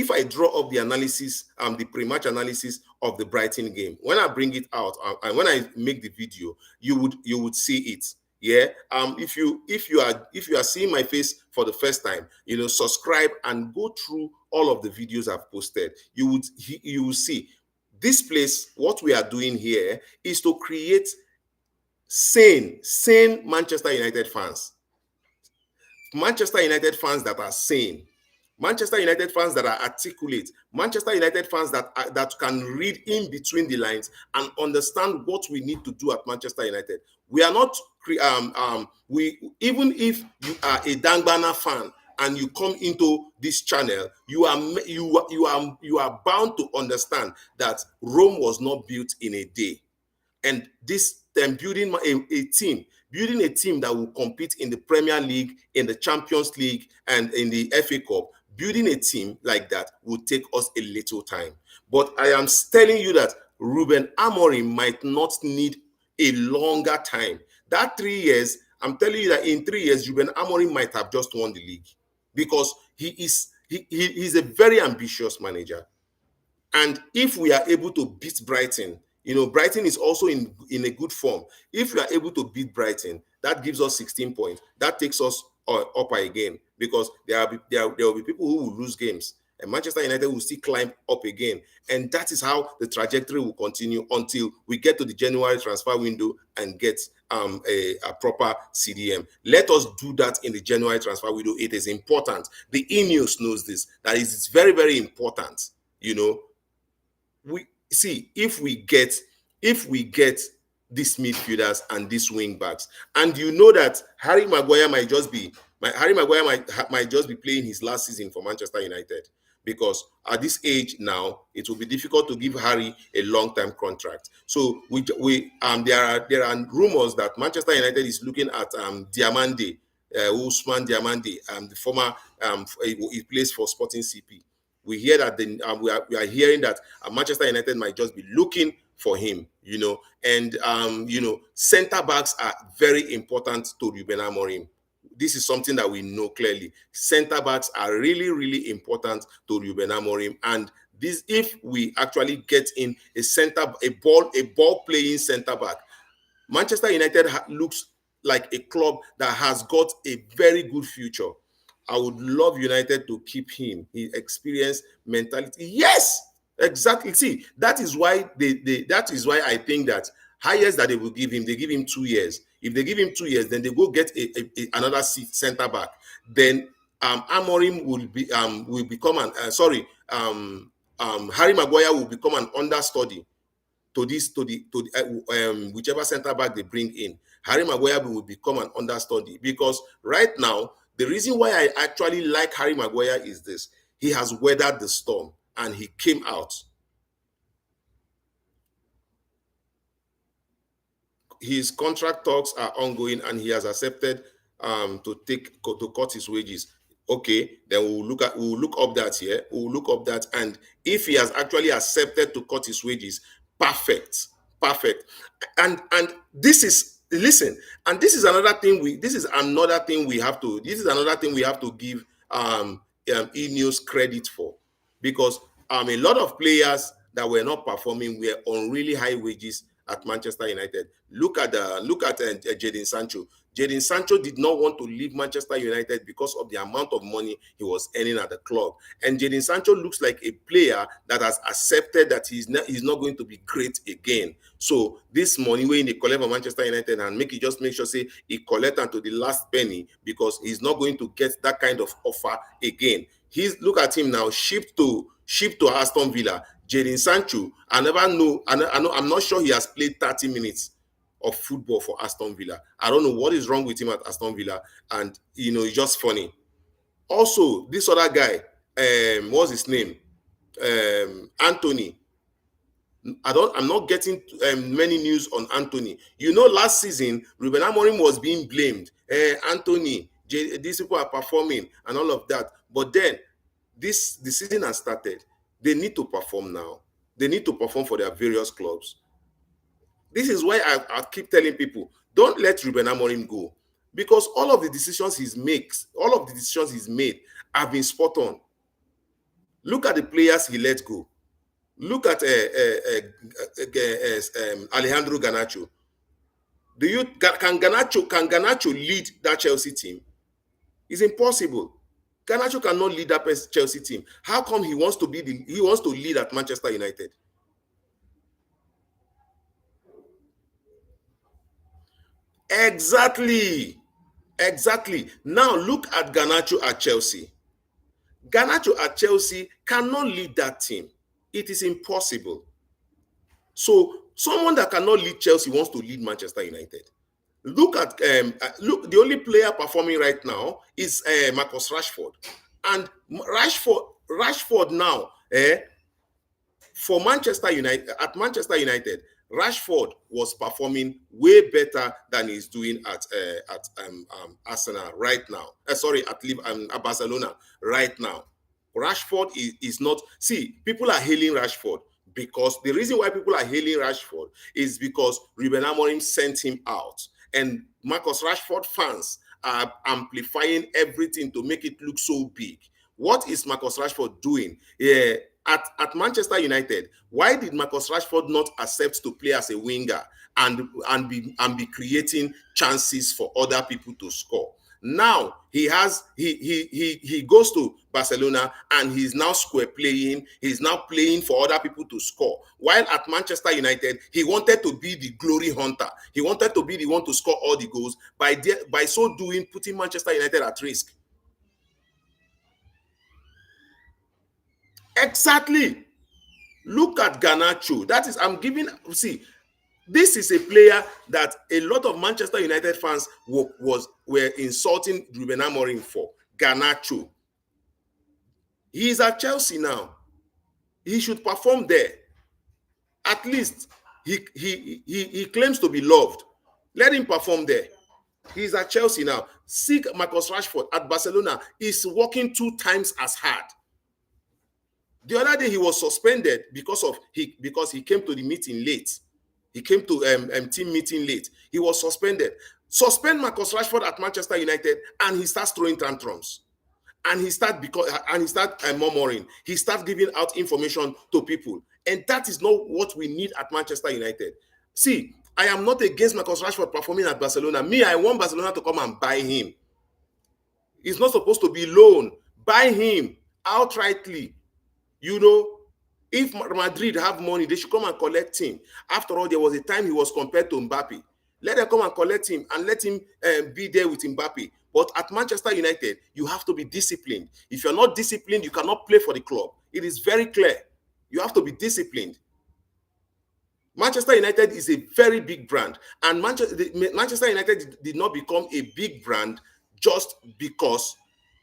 I draw up the analysis, the pre-match analysis of the Brighton game, when I bring it out and when I make the video, you would see it. Yeah. If you are seeing my face for the first time, subscribe and go through all of the videos I've posted. You will see this place. What we are doing here is to create sane Manchester United fans. Manchester United fans that are sane. Manchester United fans that are articulate, Manchester United fans that can read in between the lines and understand what we need to do at Manchester United. We are not even if you are a Dangbana fan and you come into this channel, you are bound to understand that Rome was not built in a day, and this building a team that will compete in the Premier League, in the Champions League, and in the FA Cup. Building a team like that will take us a little time. But I am telling you that Ruben Amorim might not need a longer time. That 3 years, I'm telling you that in 3 years, Ruben Amorim might have just won the league because he's a very ambitious manager. And if we are able to beat Brighton, Brighton is also in a good form. If we are able to beat Brighton, that gives us 16 points. That takes us up again because there will be people who will lose games, and Manchester United will still climb up again. And that is how the trajectory will continue until we get to the January transfer window and get a proper CDM. Let us do that in the January transfer window. It is important. The Ineos knows this. That is, it's very, very important. We see if we get these midfielders and these wing backs, and that Harry Maguire might just be playing his last season for Manchester United, because at this age now it will be difficult to give Harry a long-term contract. So there are rumors that Manchester United is looking at Diamande, Ousmane Diamande, the former he plays for Sporting CP. We hear that we are hearing that Manchester United might just be looking for him, and center backs are very important to Ruben Amorim. This is something that we know clearly. Center backs are really, really important to Ruben Amorim, and this, if we actually get in a ball playing center back, Manchester United looks like a club that has got a very good future. I would love United to keep him. He experienced mentality. Yes, exactly. See, that is why that is why I think that highest that they will give him, they give him 2 years. If they give him 2 years, then they go get another center back. Then Amorim will become an Harry Maguire will become an understudy to this to the whichever center back they bring in. Harry Maguire will become an understudy, because right now the reason why I actually like Harry Maguire is this: he has weathered the storm and he came out. His contract talks are ongoing and he has accepted to cut his wages. Okay, then we'll look up that here. We'll look up that, and if he has actually accepted to cut his wages, perfect, perfect. And this is, listen, and this is another thing we have to give E-News credit for, because a lot of players that were not performing were on really high wages at Manchester United. Look at Jadon Sancho. Jadon Sancho did not want to leave Manchester United because of the amount of money he was earning at the club. And Jadon Sancho looks like a player that has accepted that he's not going to be great again. So this money wey he collect for Manchester United, and make sure say he collect am to the last penny, because he's not going to get that kind of offer again. Look at him now, shipped to Aston Villa. Jadon Sancho, I'm not sure he has played 30 minutes of football for Aston Villa. I don't know what is wrong with him at Aston Villa, and it's just funny. Also, this other guy, what's his name? Anthony. I'm not getting many news on Anthony. Last season, Ruben Amorim was being blamed. Anthony, these people are performing and all of that. But then, the season has started. They need to perform now. They need to perform for their various clubs. This is why I keep telling people, don't let Ruben Amorim go, because all of the decisions he's made have been spot on. Look at the players he let go. Look at Alejandro Garnacho. Can Garnacho lead that Chelsea team? It's impossible. Garnacho cannot lead that Chelsea team. How come he wants to lead at Manchester United? Exactly. Now look at Garnacho at Chelsea. Garnacho at Chelsea cannot lead that team. It is impossible. So someone that cannot lead Chelsea wants to lead Manchester United. Look, the only player performing right now is Marcus Rashford. And Rashford now, for Manchester United, at Manchester United, Rashford was performing way better than he's doing at Arsenal right now. At Barcelona right now. Rashford is not. See, people are hailing Rashford, because the reason why people are hailing Rashford is because Ruben Amorim sent him out, and Marcus Rashford fans are amplifying everything to make it look so big. What is Marcus Rashford doing? At Manchester United, why did Marcus Rashford not accept to play as a winger and be creating chances for other people to score? Now he goes to Barcelona and he's now square playing. He's now playing for other people to score. While at Manchester United, he wanted to be the glory hunter. He wanted to be the one to score all the goals. By so doing, putting Manchester United at risk. Exactly. Look at Garnacho. This is a player that a lot of Manchester United fans were insulting Ruben Amorim for. Garnacho. He is at Chelsea now. He should perform there. At least he claims to be loved. Let him perform there. He's at Chelsea now. See Marcus Rashford at Barcelona is working 2 times as hard. The other day he was suspended because he came to the meeting late. He came to team meeting late. He was suspended. Suspend Marcus Rashford at Manchester United, and he starts throwing tantrums. And he start murmuring. He starts giving out information to people, and that is not what we need at Manchester United. See, I am not against Marcus Rashford performing at Barcelona. Me, I want Barcelona to come and buy him. He's not supposed to be loan. Buy him outrightly. You know, if Madrid have money, they should come and collect him. After all, there was a time he was compared to Mbappe. Let them come and collect him and let him be there with Mbappe. But at Manchester United, you have to be disciplined. If you're not disciplined, you cannot play for the club. It is very clear. You have to be disciplined. Manchester United is a very big brand, and Manchester United did not become a big brand just because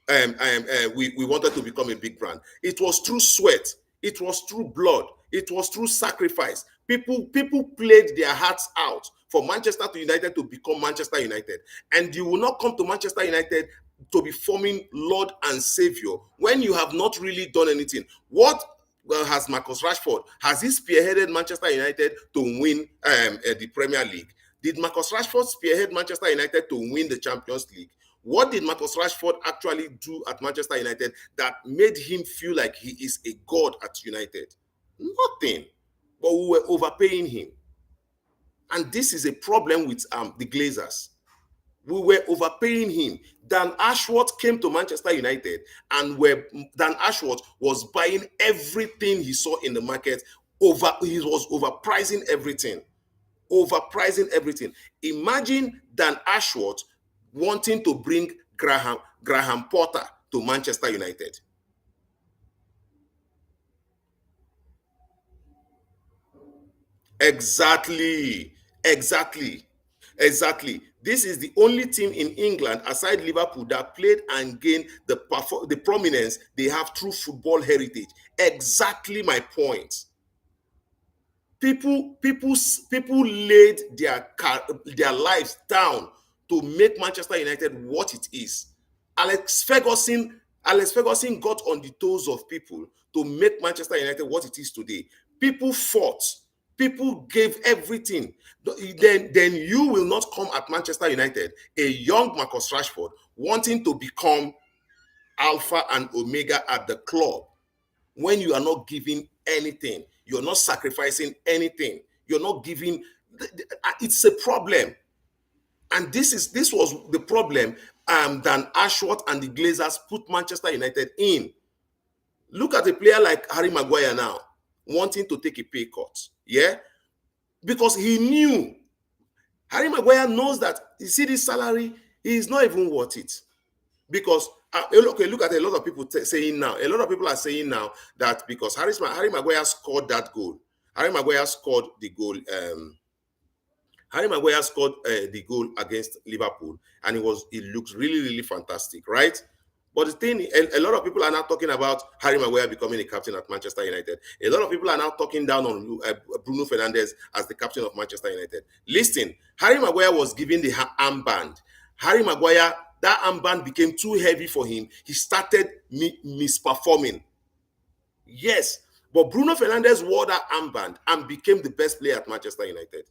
we wanted to become a big brand. It was through sweat, it was through blood, it was through sacrifice. People played their hearts out for Manchester United to become Manchester United, and you will not come to Manchester United to be forming Lord and Savior when you have not really done anything. What has Marcus Rashford? Has he spearheaded Manchester United to win the Premier League? Did Marcus Rashford spearhead Manchester United to win the Champions League? What did Marcus Rashford actually do at Manchester United that made him feel like he is a god at United? Nothing. But we were overpaying him. And this is a problem with the Glazers. We were overpaying him. Dan Ashworth came to Manchester United, and Dan Ashworth was buying everything he saw in the market. He was overpricing everything. Overpricing everything. Imagine Dan Ashworth wanting to bring Graham Potter to Manchester United. Exactly. This is the only team in England aside Liverpool that played and gained the prominence they have through football heritage. Exactly my point. People laid their lives down to make Manchester United what it is. Alex Ferguson got on the toes of people to make Manchester United what it is today. People fought. People gave everything. Then you will not come at Manchester United, a young Marcus Rashford, wanting to become alpha and omega at the club when you are not giving anything. You're not sacrificing anything. You're not giving. It's a problem. And this was the problem Dan Ashworth and the Glazers put Manchester United in. Look at a player like Harry Maguire now, wanting to take a pay cut. Yeah? Because he knew. Harry Maguire knows that, you see this salary, he is not even worth it. Because, look at a lot of people saying now. A lot of people are saying now that because Harry Maguire scored that goal. Harry Maguire scored the goal. Harry Maguire scored the goal against Liverpool, and it looks really, really fantastic, right? But the thing, a lot of people are now talking about Harry Maguire becoming a captain at Manchester United. A lot of people are now talking down on Bruno Fernandes as the captain of Manchester United. Listen, Harry Maguire was given the armband. Harry Maguire, that armband became too heavy for him. He started misperforming. Yes, but Bruno Fernandes wore that armband and became the best player at Manchester United.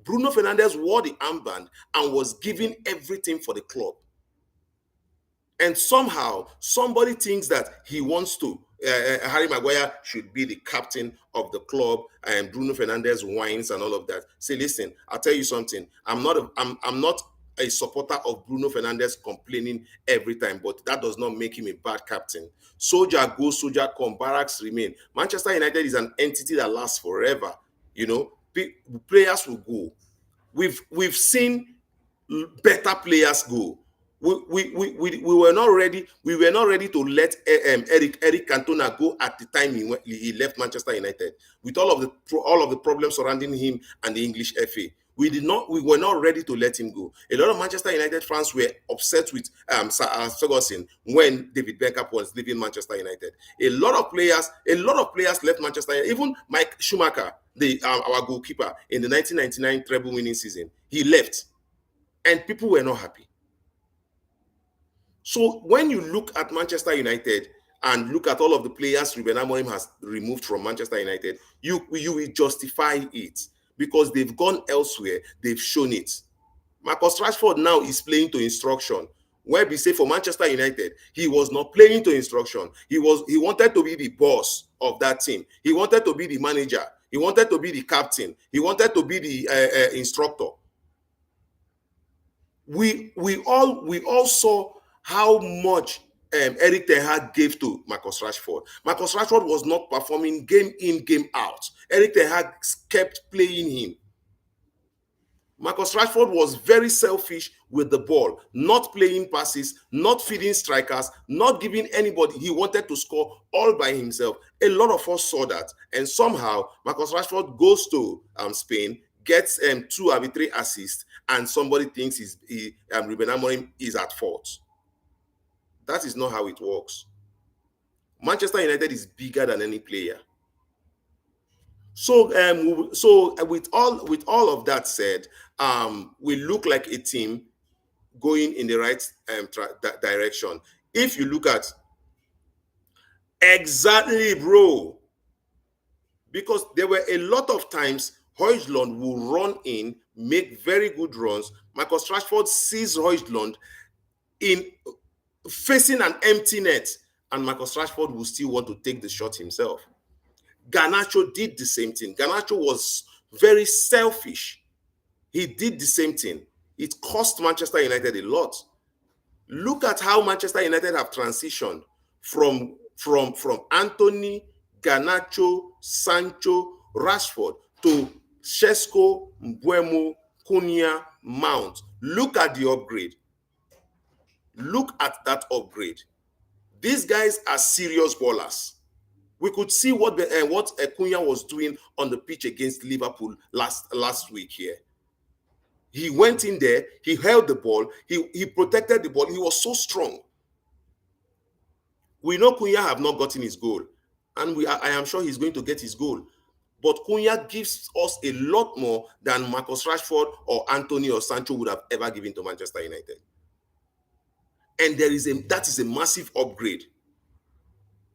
Bruno Fernandes wore the armband and was giving everything for the club. And somehow, somebody thinks that he wants to. Harry Maguire should be the captain of the club, and Bruno Fernandes whines and all of that. Say, listen, I'll tell you something. I'm not a supporter of Bruno Fernandes complaining every time, but that does not make him a bad captain. Soldier go, soldier come, barracks remain. Manchester United is an entity that lasts forever. You know, players will go. We've seen better players go. We were not ready. We were not ready to let Eric Cantona go at the time he left Manchester United, with all of the problems surrounding him and the English FA. We were not ready to let him go. A lot of Manchester United fans were upset with Sir Ferguson when David Beckham was leaving Manchester United. A lot of players left Manchester United. Even Mike Schumacher, our goalkeeper in the 1999 treble winning season, he left, and people were not happy. So when you look at Manchester United and look at all of the players Ruben Amorim has removed from Manchester United, you will justify it because they've gone elsewhere. They've shown it. Marcus Rashford now is playing to instruction. Where we say for Manchester United, he was not playing to instruction. He wanted to be the boss of that team. He wanted to be the manager. He wanted to be the captain. He wanted to be the instructor. We all saw how much Eric Ten Hag gave to Marcus Rashford. Marcus Rashford was not performing game in, game out. Eric Ten Hag kept playing him. Marcus Rashford was very selfish with the ball, not playing passes, not feeding strikers, not giving anybody. He wanted to score all by himself. A lot of us saw that. And somehow, Marcus Rashford goes to Spain, gets 2 or 3 assists, and somebody thinks Ruben Amorim is at fault. That is not how it works. Manchester United is bigger than any player. So, with all of that said, we look like a team going in the right direction. If you look at exactly, bro, because there were a lot of times Højlund will run in, make very good runs. Marcus Rashford sees Højlund in facing an empty net, and Marcus Rashford will still want to take the shot himself. Garnacho did the same thing. Garnacho was very selfish. He did the same thing. It cost Manchester United a lot. Look at how Manchester United have transitioned from Anthony, Garnacho, Sancho, Rashford to Šeško, Mbeumo, Cunha, Mount. Look at the upgrade. Look at that upgrade. These guys are serious ballers. We could see what Cunha was doing on the pitch against Liverpool last week here. He went in there, he held the ball, he protected the ball, he was so strong. We know Cunha have not gotten his goal, and I am sure he's going to get his goal. But Cunha gives us a lot more than Marcus Rashford or Anthony or Sancho would have ever given to Manchester United. And that is a massive upgrade.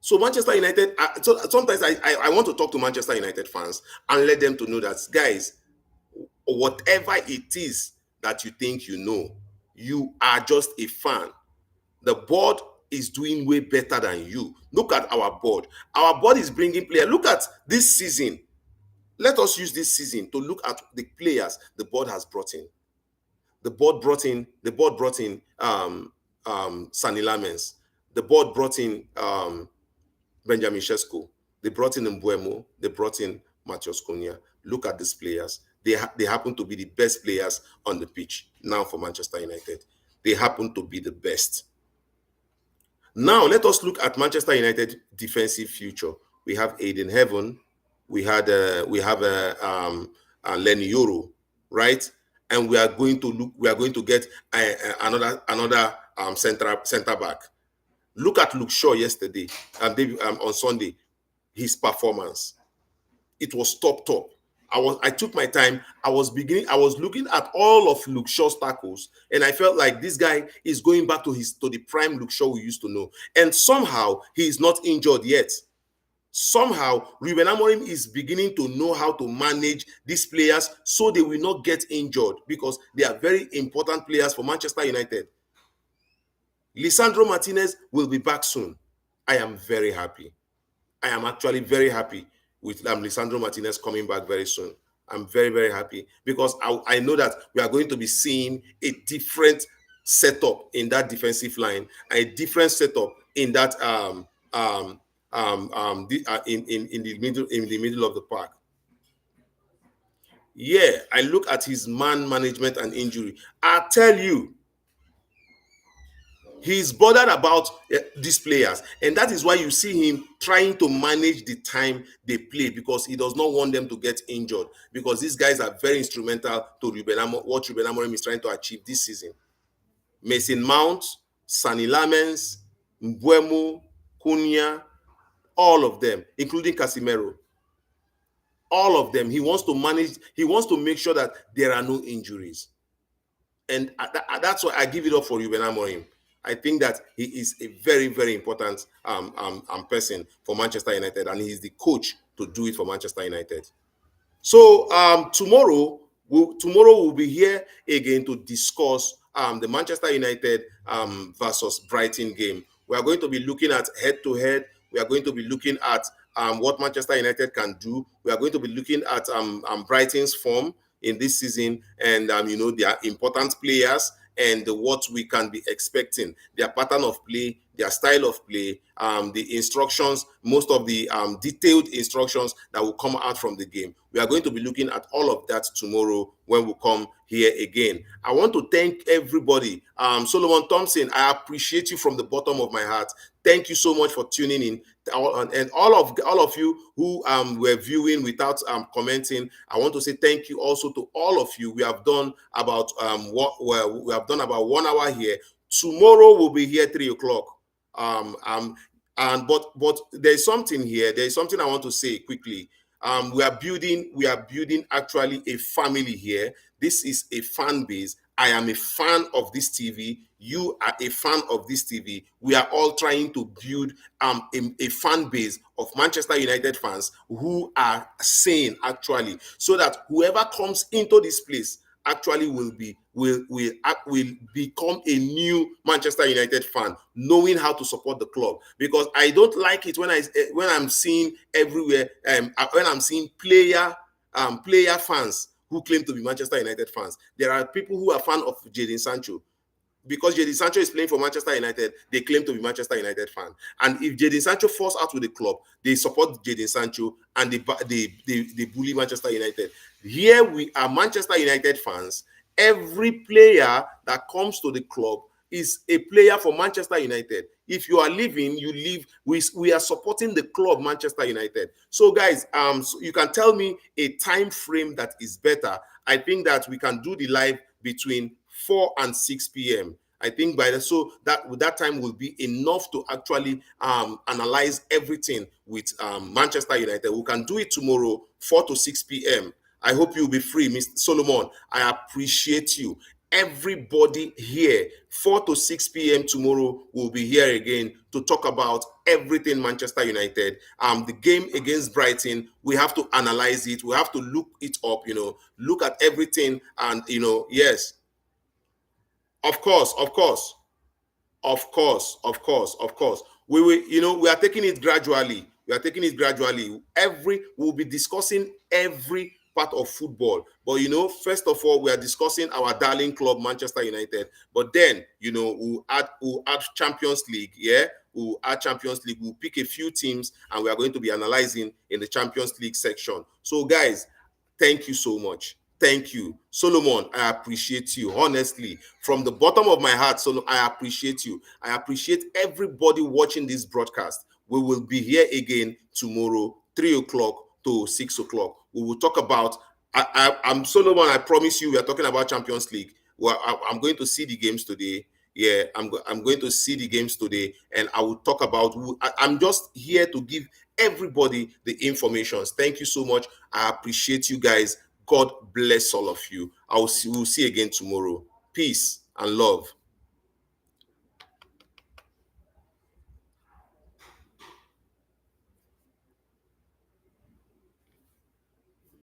So Manchester United, so sometimes I want to talk to Manchester United fans and let them to know that, guys, whatever it is that you think you know, you are just a fan. The board is doing way better than you. Look at our board. Our board is bringing players. Look at this season. Let us use this season to look at the players the board has brought in. The board brought in Sani Lamens. The board brought in Benjamin Šeško. They brought in Mbeumo. They brought in Matheus Cunha. Look at these players. They happen to be the best players on the pitch now for Manchester United. They happen to be the best. Now let us look at Manchester United defensive future. We have Aiden Heaven. We have Lenny Yoro, right? And we are going to get another center back. Look at Luke Shaw yesterday on Sunday. His performance, it was top. I took my time. I was looking at all of Luke Shaw's tackles, and I felt like this guy is going back to the prime Luke Shaw we used to know. And somehow he is not injured yet. Somehow Ruben Amorim is beginning to know how to manage these players so they will not get injured, because they are very important players for Manchester United. Lisandro Martinez will be back soon. I am very happy. I am actually very happy with Lisandro Martinez coming back very soon. I'm very, very happy, because I know that we are going to be seeing a different setup in that defensive line, a different setup in that in the middle of the park. Yeah, I look at his man management and injury. I tell you, he's bothered about these players, and that is why you see him trying to manage the time they play, because he does not want them to get injured, because these guys are very instrumental to what Ruben Amorim is trying to achieve this season. Mason Mount, Sani Lamens, Mbeumo, Cunha, all of them, including Casemiro. All of them, he wants to make sure that there are no injuries. And that's why I give it up for Ruben Amorim. I think that he is a very, very important person for Manchester United, and he is the coach to do it for Manchester United. So tomorrow we'll be here again to discuss the Manchester United versus Brighton game. We are going to be looking at head-to-head. We are going to be looking at what Manchester United can do. We are going to be looking at Brighton's form in this season, and their important players and what we can be expecting, their pattern of play, their style of play, the instructions, most of the detailed instructions that will come out from the game. We are going to be looking at all of that tomorrow when we come here again. I want to thank everybody. Solomon Thompson, I appreciate you from the bottom of my heart. Thank you so much for tuning in, and all of you who were viewing without commenting. I want to say thank you also to all of you. We have done about we have done about 1 hour here. Tomorrow we'll be here 3 o'clock. And but there's something here. There's something I want to say quickly. We are building actually a family here. This is a fan base. I am a fan of this TV. You are a fan of this TV. We are all trying to build a fan base of Manchester United fans who are sane actually, so that whoever comes into this place actually will become a new Manchester United fan, knowing how to support the club. Because I don't like it when I'm seeing everywhere, when I'm seeing player fans who claim to be Manchester United fans. There are people who are fan of Jadon Sancho. Because Jadon Sancho is playing for Manchester United, they claim to be Manchester United fan. And if Jadon Sancho falls out with the club, they support Jadon Sancho and they bully Manchester United. Here we are Manchester United fans. Every player that comes to the club is a player for Manchester United. If you are leaving, you leave. We are supporting the club, Manchester United. So guys, so you can tell me a time frame that is better. I think that we can do the live between 4 and 6 p.m. I think so that time will be enough to actually analyze everything with Manchester United. We can do it tomorrow, 4 to 6 p.m. I hope you'll be free, Mr. Solomon. I appreciate you. Everybody here, 4 to 6 p.m. tomorrow, we'll be here again to talk about everything Manchester United. The game against Brighton, we have to analyze it. We have to look it up, look at everything. And, yes, of course. We will, we are taking it gradually. We'll be discussing every part of football. But first of all, we are discussing our darling club, Manchester United. But then, we'll add Champions League, yeah. We'll add Champions League. We'll pick a few teams, and we are going to be analyzing in the Champions League section. So, guys, thank you so much. Thank you. Solomon, I appreciate you. Honestly, from the bottom of my heart, Solomon, I appreciate you. I appreciate everybody watching this broadcast. We will be here again tomorrow, 3 o'clock to 6 o'clock. We will talk about, I'm Solomon, I promise you, we are talking about Champions League. Well, I'm going to see the games today. Yeah, I'm going to see the games today, and I will talk about I'm just here to give everybody the information. Thank you so much. I appreciate you guys. God bless all of you. We'll see you again tomorrow. Peace and love.